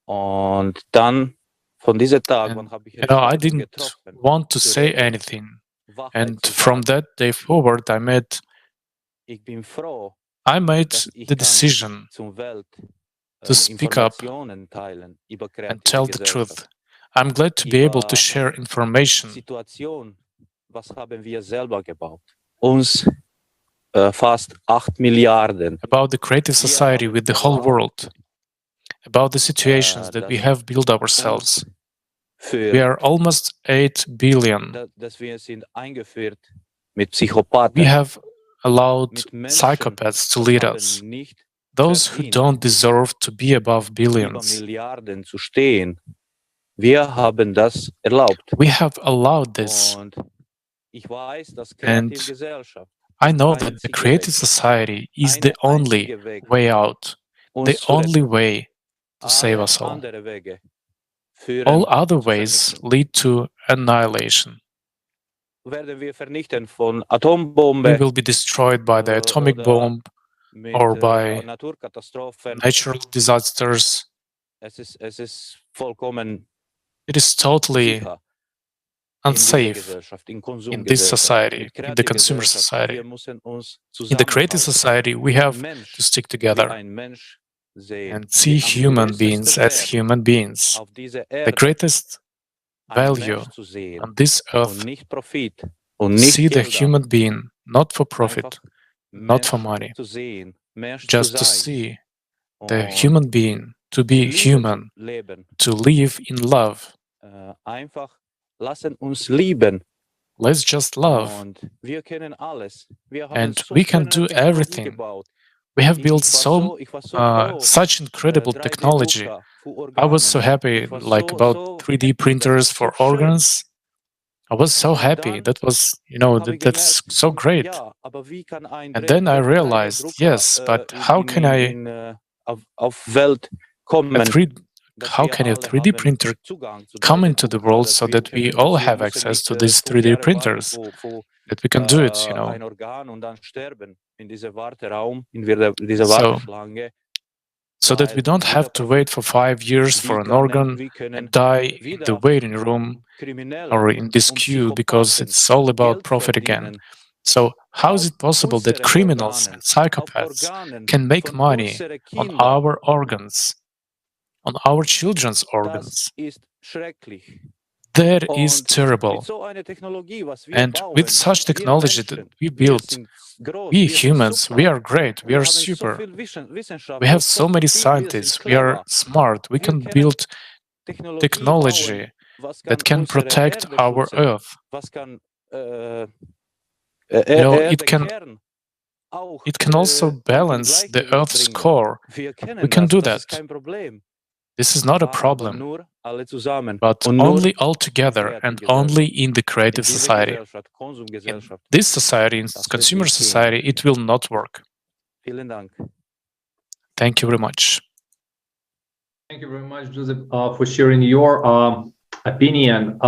[SPEAKER 5] Und dann von diesem Tag, wann habe ich
[SPEAKER 6] I
[SPEAKER 5] Entscheidung
[SPEAKER 6] didn't
[SPEAKER 5] getroffen,
[SPEAKER 6] want to
[SPEAKER 5] für
[SPEAKER 6] say anything.
[SPEAKER 5] Wahrheit
[SPEAKER 6] And
[SPEAKER 5] zu
[SPEAKER 6] from
[SPEAKER 5] sagen.
[SPEAKER 6] that day forward,
[SPEAKER 5] Ich bin froh,
[SPEAKER 6] I made
[SPEAKER 5] dass ich
[SPEAKER 6] the
[SPEAKER 5] kann
[SPEAKER 6] decision
[SPEAKER 5] zum Welt
[SPEAKER 6] to speak up
[SPEAKER 5] Informationen teilen über
[SPEAKER 6] and
[SPEAKER 5] kreative
[SPEAKER 6] tell the
[SPEAKER 5] Gesellschaft.
[SPEAKER 6] truth. I'm glad to be able to
[SPEAKER 5] Über
[SPEAKER 6] share information
[SPEAKER 5] Situation, was haben wir selber gebaut? Uns fast 8 Milliarden.
[SPEAKER 6] about the creative society with the whole world, about the situations that we have built ourselves. We are almost 8 billion.
[SPEAKER 5] Dass wir sind eingeführt mit Psychopathen.
[SPEAKER 6] We have allowed
[SPEAKER 5] mit Menschen,
[SPEAKER 6] psychopaths to lead
[SPEAKER 5] haben
[SPEAKER 6] us,
[SPEAKER 5] nicht
[SPEAKER 6] those who
[SPEAKER 5] verdient,
[SPEAKER 6] don't deserve to be above
[SPEAKER 5] über
[SPEAKER 6] billions.
[SPEAKER 5] Milliarden zu stehen. Wir haben das erlaubt.
[SPEAKER 6] We have allowed this.
[SPEAKER 5] Und ich weiß, dass
[SPEAKER 6] And
[SPEAKER 5] kreative Gesellschaft
[SPEAKER 6] I know
[SPEAKER 5] der
[SPEAKER 6] that the
[SPEAKER 5] einzige
[SPEAKER 6] creative
[SPEAKER 5] Weg,
[SPEAKER 6] society is
[SPEAKER 5] eine
[SPEAKER 6] the only
[SPEAKER 5] einzige Weg,
[SPEAKER 6] way out,
[SPEAKER 5] uns
[SPEAKER 6] the
[SPEAKER 5] zu
[SPEAKER 6] only
[SPEAKER 5] retten.
[SPEAKER 6] way to save
[SPEAKER 5] Alle
[SPEAKER 6] us all.
[SPEAKER 5] andere Wege führen
[SPEAKER 6] All other
[SPEAKER 5] zur
[SPEAKER 6] ways
[SPEAKER 5] Vernichtung.
[SPEAKER 6] lead to annihilation.
[SPEAKER 5] Werden wir vernichten von
[SPEAKER 6] We
[SPEAKER 5] Atombombe
[SPEAKER 6] will be destroyed by the atomic
[SPEAKER 5] oder
[SPEAKER 6] bomb
[SPEAKER 5] mit
[SPEAKER 6] or by
[SPEAKER 5] Naturkatastrophen.
[SPEAKER 6] natural disasters.
[SPEAKER 5] Es ist vollkommen
[SPEAKER 6] It is totally
[SPEAKER 5] sicher in dieser
[SPEAKER 6] unsafe
[SPEAKER 5] Gesellschaft, in
[SPEAKER 6] in this
[SPEAKER 5] Konsumgesellschaft,
[SPEAKER 6] society,
[SPEAKER 5] mit
[SPEAKER 6] in the
[SPEAKER 5] kreativer
[SPEAKER 6] consumer
[SPEAKER 5] Gesellschaft.
[SPEAKER 6] society.
[SPEAKER 5] Wir müssen uns
[SPEAKER 6] In the creative
[SPEAKER 5] zusammenhalten.
[SPEAKER 6] society, we have
[SPEAKER 5] Mensch
[SPEAKER 6] to stick
[SPEAKER 5] wie
[SPEAKER 6] together
[SPEAKER 5] ein Mensch sehen.
[SPEAKER 6] and see
[SPEAKER 5] Die am
[SPEAKER 6] human
[SPEAKER 5] größten
[SPEAKER 6] beings as
[SPEAKER 5] Wert
[SPEAKER 6] human beings.
[SPEAKER 5] auf dieser
[SPEAKER 6] The
[SPEAKER 5] Erde,
[SPEAKER 6] greatest
[SPEAKER 5] einen
[SPEAKER 6] value
[SPEAKER 5] Mensch zu sehen
[SPEAKER 6] on this
[SPEAKER 5] und
[SPEAKER 6] earth,
[SPEAKER 5] nicht Profit und
[SPEAKER 6] to
[SPEAKER 5] nicht
[SPEAKER 6] see the
[SPEAKER 5] Gelder.
[SPEAKER 6] human being, not for profit,
[SPEAKER 5] Einfach
[SPEAKER 6] not for
[SPEAKER 5] Mensch
[SPEAKER 6] money,
[SPEAKER 5] zu sehen, Mensch
[SPEAKER 6] just
[SPEAKER 5] zu
[SPEAKER 6] to
[SPEAKER 5] sein
[SPEAKER 6] see the
[SPEAKER 5] und
[SPEAKER 6] human being, to
[SPEAKER 5] in
[SPEAKER 6] be
[SPEAKER 5] Liebe zu
[SPEAKER 6] human,
[SPEAKER 5] leben.
[SPEAKER 6] to live in love.
[SPEAKER 5] Einfach lassen uns lieben.
[SPEAKER 6] Let's just love.
[SPEAKER 5] Und wir können alles. Wir haben
[SPEAKER 6] And
[SPEAKER 5] so
[SPEAKER 6] we can
[SPEAKER 5] schöne
[SPEAKER 6] do
[SPEAKER 5] Technologie
[SPEAKER 6] everything.
[SPEAKER 5] gebaut.
[SPEAKER 6] We have built
[SPEAKER 5] Ich war so froh,
[SPEAKER 6] such incredible technology.
[SPEAKER 5] 3D-Drucker für
[SPEAKER 6] I was so
[SPEAKER 5] Organe.
[SPEAKER 6] happy,
[SPEAKER 5] Ich war
[SPEAKER 6] like about
[SPEAKER 5] so
[SPEAKER 6] 3D
[SPEAKER 5] happy, das
[SPEAKER 6] printers
[SPEAKER 5] ist
[SPEAKER 6] for
[SPEAKER 5] so schön.
[SPEAKER 6] organs. I was so
[SPEAKER 5] Und
[SPEAKER 6] happy.
[SPEAKER 5] dann
[SPEAKER 6] That was,
[SPEAKER 5] habe ich
[SPEAKER 6] that's
[SPEAKER 5] gemerkt,
[SPEAKER 6] so great.
[SPEAKER 5] ja, aber wie kann ein
[SPEAKER 6] And then I
[SPEAKER 5] 3D-Drucker
[SPEAKER 6] realized, yes, but how can I,
[SPEAKER 5] auf Welt kommen, dass
[SPEAKER 6] how
[SPEAKER 5] wir
[SPEAKER 6] can a
[SPEAKER 5] alle
[SPEAKER 6] 3D
[SPEAKER 5] haben
[SPEAKER 6] printer
[SPEAKER 5] Zugang zu
[SPEAKER 6] come
[SPEAKER 5] 3D
[SPEAKER 6] into the
[SPEAKER 5] Drucker,
[SPEAKER 6] world
[SPEAKER 5] dass
[SPEAKER 6] so
[SPEAKER 5] wir
[SPEAKER 6] that we
[SPEAKER 5] können
[SPEAKER 6] all
[SPEAKER 5] das, wir
[SPEAKER 6] have
[SPEAKER 5] müssen
[SPEAKER 6] access
[SPEAKER 5] nicht
[SPEAKER 6] to these
[SPEAKER 5] 5
[SPEAKER 6] 3D
[SPEAKER 5] Jahre warten
[SPEAKER 6] printers,
[SPEAKER 5] für
[SPEAKER 6] that we can do it,
[SPEAKER 5] ein Organ und dann sterben in diesem Warteraum, in dieser
[SPEAKER 6] So,
[SPEAKER 5] Warteschlange,
[SPEAKER 6] so that we
[SPEAKER 5] weil
[SPEAKER 6] don't have to wait for 5 years for an organ
[SPEAKER 5] wir können
[SPEAKER 6] and die in the
[SPEAKER 5] wieder
[SPEAKER 6] waiting room
[SPEAKER 5] Kriminelle
[SPEAKER 6] or in this
[SPEAKER 5] und
[SPEAKER 6] queue because
[SPEAKER 5] Psychopathen
[SPEAKER 6] it's all about
[SPEAKER 5] Geld
[SPEAKER 6] profit again.
[SPEAKER 5] verdienen
[SPEAKER 6] So how is
[SPEAKER 5] auf
[SPEAKER 6] it possible that
[SPEAKER 5] unseren
[SPEAKER 6] criminals
[SPEAKER 5] Organen,
[SPEAKER 6] and
[SPEAKER 5] auf
[SPEAKER 6] psychopaths
[SPEAKER 5] Organen
[SPEAKER 6] can make
[SPEAKER 5] von
[SPEAKER 6] money
[SPEAKER 5] unseren
[SPEAKER 6] on
[SPEAKER 5] Kindern?
[SPEAKER 6] our organs, on our children's
[SPEAKER 5] Das
[SPEAKER 6] organs?
[SPEAKER 5] ist schrecklich.
[SPEAKER 6] That is
[SPEAKER 5] Und
[SPEAKER 6] terrible.
[SPEAKER 5] mit so einer Technologie, was wir
[SPEAKER 6] And with
[SPEAKER 5] bauen,
[SPEAKER 6] such
[SPEAKER 5] wir
[SPEAKER 6] technology that
[SPEAKER 5] Menschen,
[SPEAKER 6] we
[SPEAKER 5] wir
[SPEAKER 6] built,
[SPEAKER 5] sind groß,
[SPEAKER 6] we
[SPEAKER 5] wir sind
[SPEAKER 6] humans, we
[SPEAKER 5] super.
[SPEAKER 6] are great, we
[SPEAKER 5] Wir
[SPEAKER 6] are
[SPEAKER 5] haben so
[SPEAKER 6] super.
[SPEAKER 5] viel Wissenschaft,
[SPEAKER 6] We have
[SPEAKER 5] so
[SPEAKER 6] so many
[SPEAKER 5] viel, wir sind
[SPEAKER 6] scientists, we are
[SPEAKER 5] clever.
[SPEAKER 6] smart, we
[SPEAKER 5] Wir
[SPEAKER 6] can
[SPEAKER 5] können
[SPEAKER 6] build
[SPEAKER 5] Technologie bauen,
[SPEAKER 6] technology
[SPEAKER 5] was
[SPEAKER 6] that
[SPEAKER 5] kann
[SPEAKER 6] can
[SPEAKER 5] unsere
[SPEAKER 6] protect
[SPEAKER 5] Erde
[SPEAKER 6] our
[SPEAKER 5] schützen,
[SPEAKER 6] Earth.
[SPEAKER 5] was kann
[SPEAKER 6] It
[SPEAKER 5] auch
[SPEAKER 6] can also balance the
[SPEAKER 5] Gleichgewicht
[SPEAKER 6] Earth's
[SPEAKER 5] bringen.
[SPEAKER 6] core.
[SPEAKER 5] Wir
[SPEAKER 6] We
[SPEAKER 5] können
[SPEAKER 6] can
[SPEAKER 5] das,
[SPEAKER 6] do
[SPEAKER 5] das ist
[SPEAKER 6] that.
[SPEAKER 5] kein Problem.
[SPEAKER 6] This is not a
[SPEAKER 5] Aber
[SPEAKER 6] problem,
[SPEAKER 5] nur alle zusammen
[SPEAKER 6] but
[SPEAKER 5] und nur
[SPEAKER 6] only all
[SPEAKER 5] in
[SPEAKER 6] together and
[SPEAKER 5] Kreativgesellschaft.
[SPEAKER 6] only in the
[SPEAKER 5] In
[SPEAKER 6] creative
[SPEAKER 5] dieser
[SPEAKER 6] society.
[SPEAKER 5] Gesellschaft,
[SPEAKER 6] In
[SPEAKER 5] Konsumgesellschaft,
[SPEAKER 6] this society, in
[SPEAKER 5] das wird
[SPEAKER 6] consumer
[SPEAKER 5] nicht gehen.
[SPEAKER 6] society, it will not work.
[SPEAKER 5] Vielen Dank.
[SPEAKER 6] Thank you very much.
[SPEAKER 4] Thank you very much, Josip, for sharing your opinion.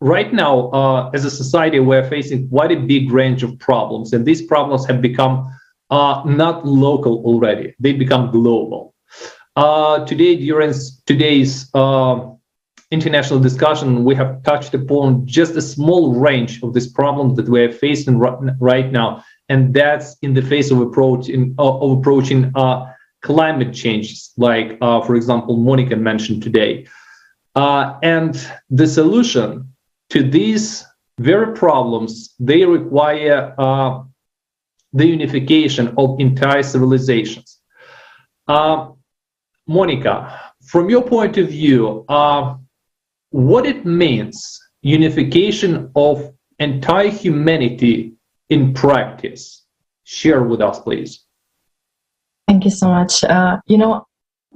[SPEAKER 4] Right now, as a society, we're facing quite a big range of problems, and these problems have become not local already. They become global. Today, during today's international discussion, we have touched upon just a small range of these problems that we are facing right now, and that's in the face of approaching climate changes, like, for example, Monika mentioned today. And the solution to these very problems, they require the unification of entire civilizations. Monika, from your point of view, what it means, unification of entire humanity in practice? Share with us, please.
[SPEAKER 8] Thank you so much.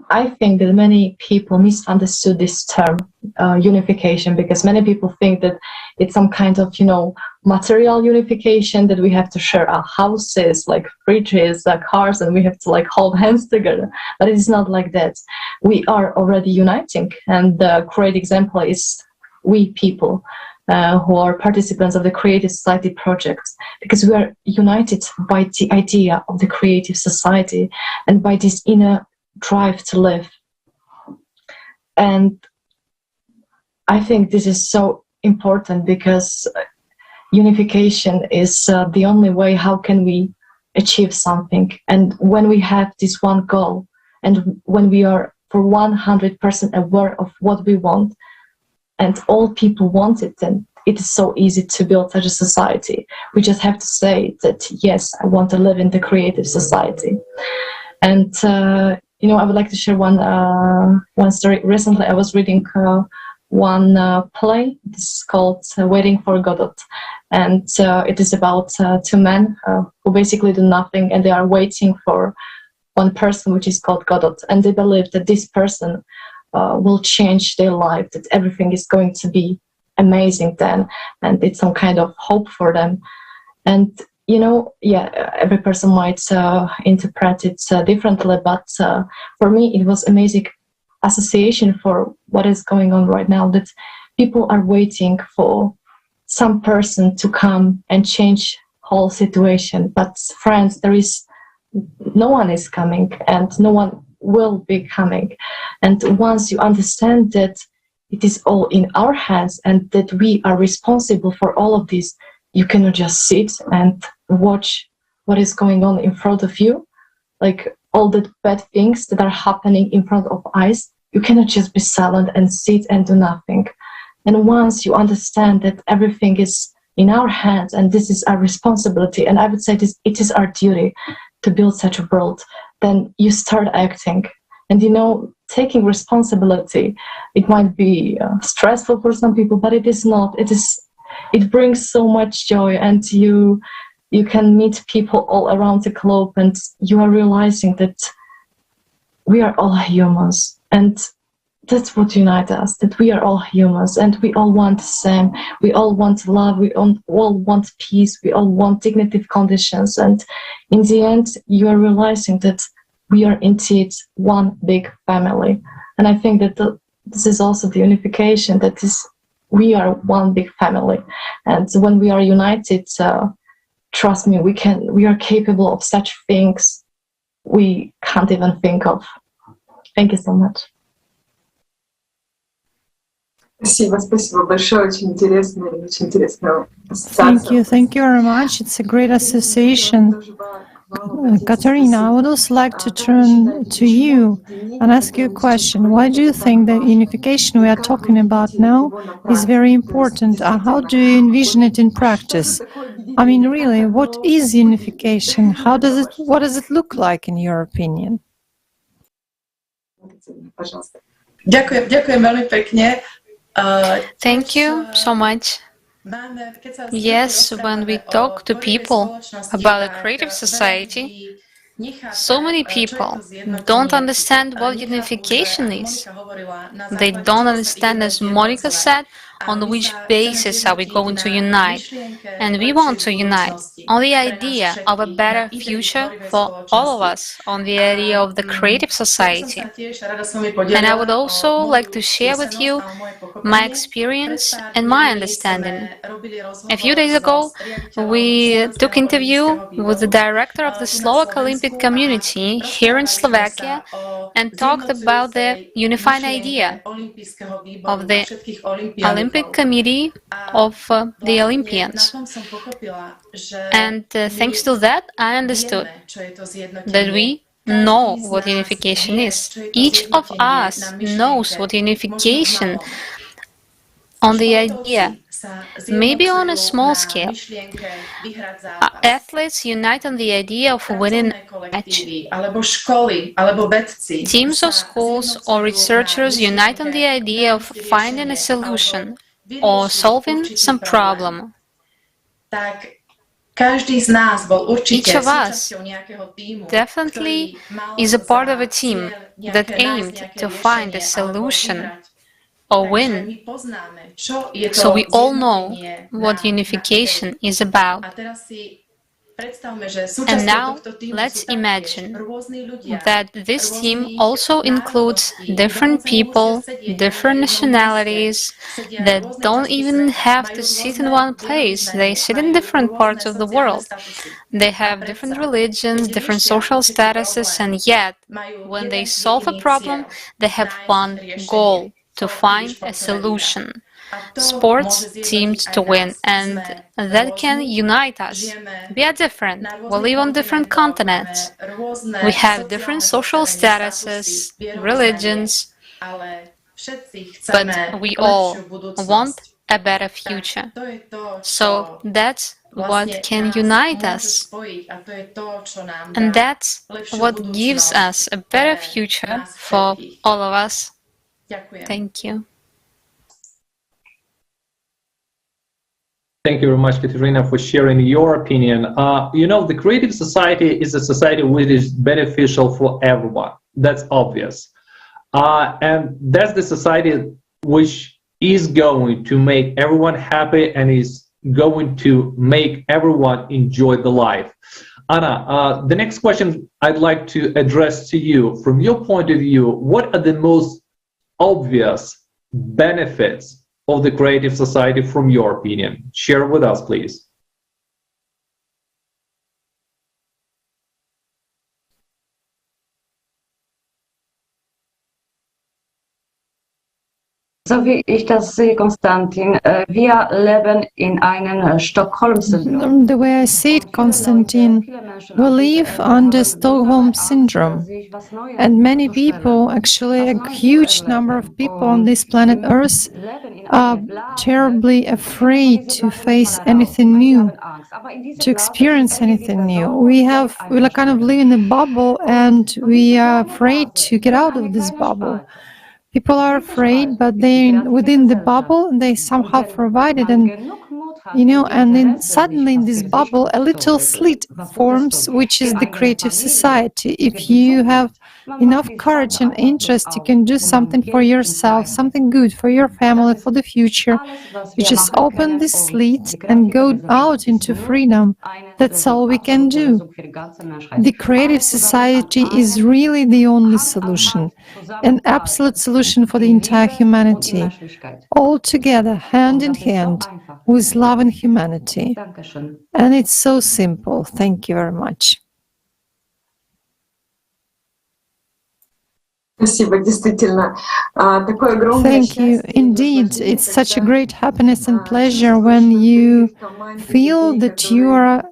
[SPEAKER 8] I think that many people misunderstood this term, unification, because many people think that it's some kind of, material unification, that we have to share our houses, like fridges, cars, and we have to like hold hands together. But it is not like that. We are already uniting, and the great example is we people who are participants of the Creative Society project, because we are united by the idea of the creative society and by this inner drive to live. And I think this is so important, because unification is the only way how can we achieve something. And when we have this one goal, and when we are for 100% aware of what we want, and all people want it, then it is so easy to build such a society. We just have to say that, yes, I want to live in the creative society. And I would like to share one story. Recently, I was reading one play. It's called Waiting for Godot. And it is about two men who basically do nothing, and they are waiting for one person, which is called Godot. And they believe that this person will change their life, that everything is going to be amazing then, and it's some kind of hope for them. And every person might interpret it differently, but for me it was amazing association for what is going on right now, that people are waiting for some person to come and change whole situation. But friends, no one is coming, and no one will be coming. And once you understand that it is all in our hands and that we are responsible for all of this, you cannot just sit and watch what is going on in front of you, like all the bad things that are happening in front of eyes. You cannot just be silent and sit and do nothing. And once you understand that everything is in our hands and this is our responsibility, and I would say it is our duty to build such a world, then you start acting. And taking responsibility, it might be stressful for some people, but it is not. It brings so much joy, and you can meet people all around the globe, and you are realizing that we are all humans, and that's what unites us, that we are all humans, and we all want the same. We all want love, we all want peace, we all want dignified conditions, and in the end, you are realizing that we are indeed one big family. And I think that this is also the unification, that is, we are one big family. And when we are united, trust me, we are capable of such things we can't even think of. Thank you so much.
[SPEAKER 7] Thank you very much. It's a great association. Katarína, I would also like to turn to you and ask you a question. Why do you think the unification we are talking about now is very important? How do you envision it in practice? I mean, really, what is unification? What does it look like in your opinion?
[SPEAKER 11] Ďakujem veľmi pekne.
[SPEAKER 3] Thank you so much. Yes, when we talk to people about a creative society, so many people don't understand what unification is. They don't understand, as Monika said, on which basis are we going to unite. And we want to unite on the idea of a better future for all of us, on the idea of the creative society. And I would also like to share with you my experience and my understanding. A few days ago, we took an interview with the director of the Slovak Olympic community here in Slovakia and talked about the unified idea of the Olympic Committee of the Olympians. And thanks to that, I understood that we know what unification is. Each of us knows what unification on the idea, maybe on a small scale. Athletes unite on the idea of winning a match. Teams or schools or researchers unite on the idea of finding a solution or solving some problem. Each of us definitely is a part of a team that aimed to find a solution or win. So we all know what unification is about. And now let's imagine that this team also includes different people, different nationalities that don't even have to sit in one place. They sit in different parts of the world. They have different religions, different social statuses, and yet when they solve a problem, they have one goal: to find a solution. Sports teamed to win, and that can unite us. We are different. We live on different continents. We have different social statuses, religions, but we all want a better future. So that's what can unite us. And that's what gives us a better future for all of us. Thank you.
[SPEAKER 4] Thank you very much, Katarína, for sharing your opinion. The creative society is a society which is beneficial for everyone. That's obvious. And that's the society which is going to make everyone happy and is going to make everyone enjoy the life. Anna, the next question I'd like to address to you. From your point of view, what are the most obvious benefits of the creative society from your opinion? Share with us, please.
[SPEAKER 12] So wie ich das sehe, Konstantin, wir leben in einem Stockholm-Syndrom.
[SPEAKER 7] The way I see it, Konstantin, we live under Stockholm Syndrome. And many people, actually a huge number of people on this planet Earth, are terribly afraid to face anything new, to experience anything new. We kind of live in a bubble and we are afraid to get out of this bubble. People are afraid, but within the bubble, they somehow provide it, and then suddenly in this bubble, a little slit forms, which is the creative society. If you have enough courage and interest, you can do something for yourself, something good for your family, for the future. You just open this slit and go out into freedom. That's all we can do. The creative society is really the only solution, an absolute solution for the entire humanity, all together, hand in hand, with love and humanity. And it's so simple. Thank you very much. Thank you. Indeed, it's such a great happiness and pleasure when you feel that you are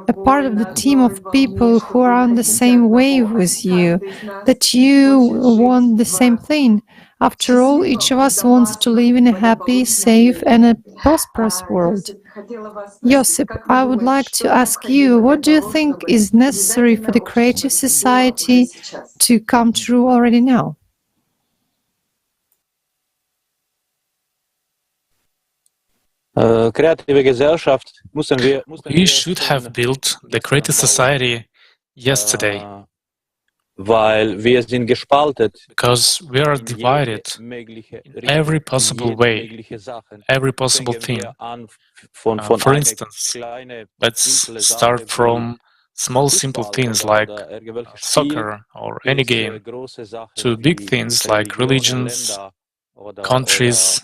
[SPEAKER 7] a part of the team of people who are on the same wave with you, that you want the same thing. After all, each of us wants to live in a happy, safe, and a prosperous world. Josip, I would like to ask you, what do you think is necessary for the creative society to come true already now?
[SPEAKER 5] We
[SPEAKER 6] should have built the creative society yesterday, because we are divided in every possible way, every possible thing. For instance, let's start from small simple things like soccer or any game, to big things like religions, countries,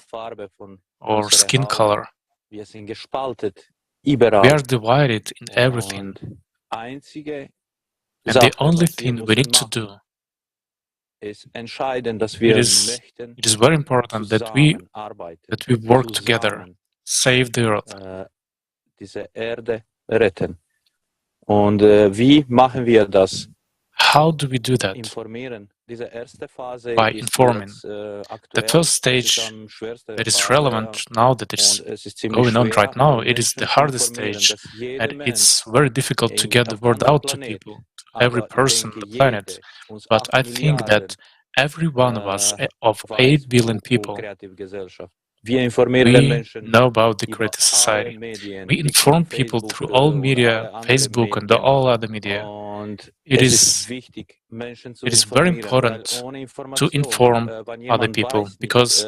[SPEAKER 6] or skin color. We are divided in everything. And the only thing we need to do, it is very important that we work together, save the earth. How do we do that? by informing. The first stage that is relevant now, that is going on right now, it is the hardest stage, and it's very difficult to get the word out to people, to every person on the planet. But I think that every one of us, of 8 billion people, we know about the creative society. We inform people through all media, Facebook and all other media. It is very important to inform other people, because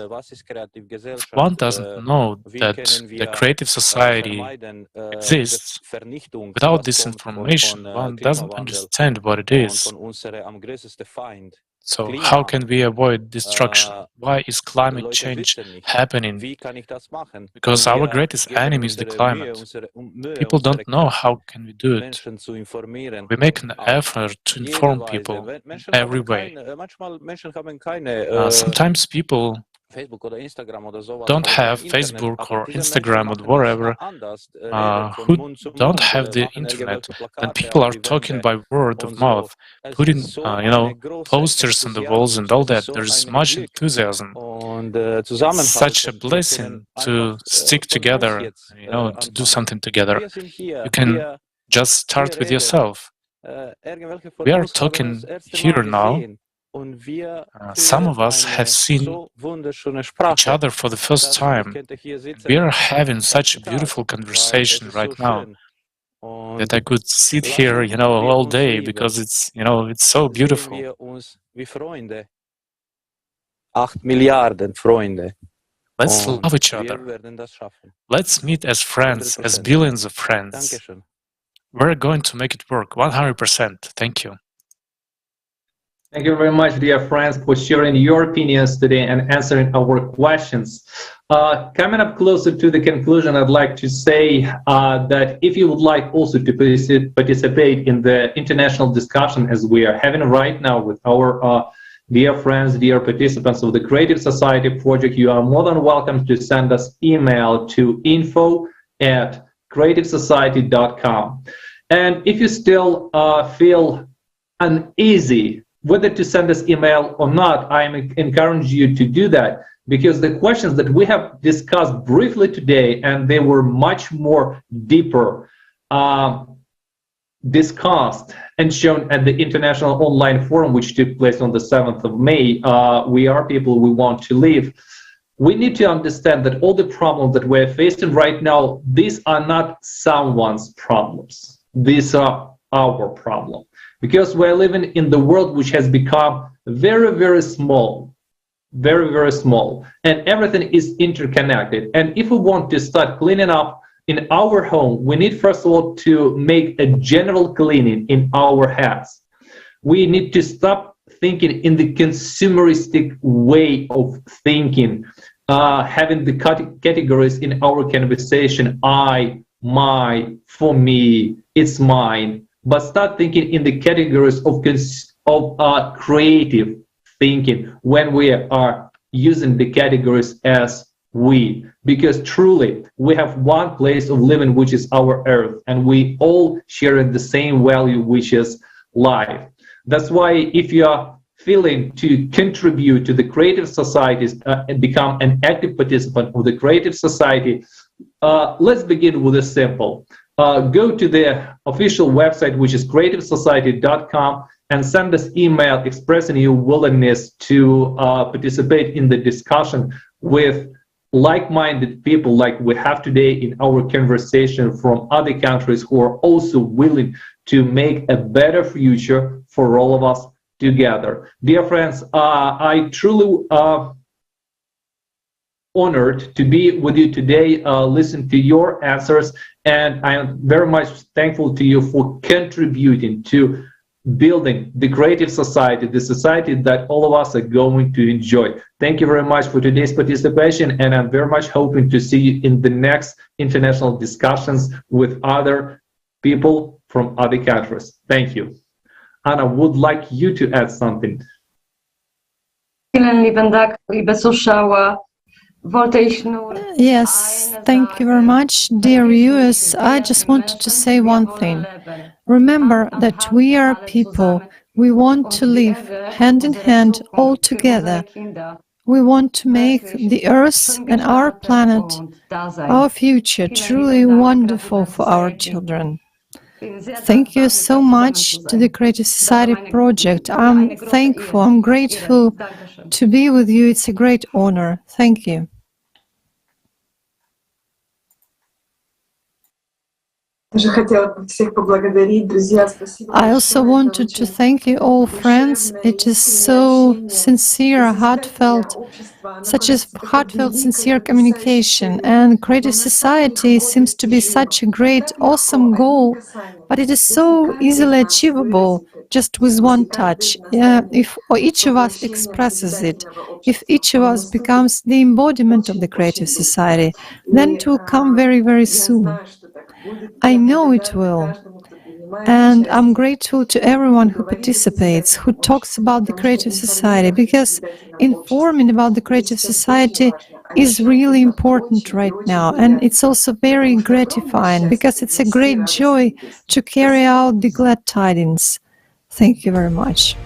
[SPEAKER 6] if one doesn't know that the creative society exists, without this information, one doesn't understand what it is. So how can we avoid destruction? Why is climate change happening? Because our greatest enemy is the climate. People don't know how can we do it. We make an effort to inform people in every way. Sometimes people don't have Facebook or Instagram or whatever, who don't have the internet, then people are talking by word of mouth, putting posters on the walls and all that. There's much enthusiasm. It's such a blessing to stick together, to do something together. You can just start with yourself. We are talking here now. Some of us have seen each other for the first time. We are having such a beautiful conversation right now that I could sit here, all day, because it's so beautiful.
[SPEAKER 5] 8 Milliarden Freunde.
[SPEAKER 6] Let's love each other. Let's meet as friends, as billions of friends. We're going to make it work 100%. Thank you.
[SPEAKER 4] Thank you very much, dear friends, for sharing your opinions today and answering our questions. Coming up closer to the conclusion, I'd like to say that if you would like also to participate in the international discussion as we are having right now with our dear friends, dear participants of the Creative Society Project, you are more than welcome to send us email to info@creativesociety.com. And if you still feel uneasy whether to send us email or not, I encourage you to do that, because the questions that we have discussed briefly today, and they were much more deeper, discussed and shown at the International Online Forum, which took place on the 7th of May, We Are People, We Want to Live. We need to understand that all the problems that we're facing right now, these are not someone's problems. These are our problem. Because we're living in the world which has become very, very small, very, very small, and everything is interconnected. And if we want to start cleaning up in our home, we need first of all to make a general cleaning in our heads. We need to stop thinking in the consumeristic way of thinking, having the categories in our conversation, I, my, for me, it's mine. But start thinking in the categories of creative thinking when we are using the categories as we. Because truly, we have one place of living, which is our earth, and we all share the same value, which is life. That's why if you are feeling to contribute to the creative societies and become an active participant of the creative society, let's begin with a simple. Go to the official website, which is creativesociety.com, and send us email expressing your willingness to participate in the discussion with like-minded people like we have today in our conversation from other countries who are also willing to make a better future for all of us together. Dear friends, I truly honored to be with you today, listen to your answers, and I am very much thankful to you for contributing to building the creative society, the society that all of us are going to enjoy. Thank you very much for today's participation, and I'm very much hoping to see you in the next international discussions with other people from other countries. Thank you. Anna, would like you to add something.
[SPEAKER 7] Yes, thank you very much, dear viewers. I just wanted to say one thing. Remember that we are people. We want to live hand in hand all together. We want to make the Earth and our planet, our future, truly wonderful for our children. Thank you so much to the Creative Society project. I'm thankful, I'm grateful to be with you. It's a great honor. Thank you. I also wanted to thank you all, friends. It is so sincere, heartfelt, such a heartfelt, sincere communication. And Creative Society seems to be such a great, awesome goal, but it is so easily achievable just with one touch. If each of us expresses it, if each of us becomes the embodiment of the Creative Society, then it will come very, very soon. I know it will. And I'm grateful to everyone who participates, who talks about the Creative Society, because informing about the Creative Society is really important right now. And it's also very gratifying, because it's a great joy to carry out the glad tidings. Thank you very much.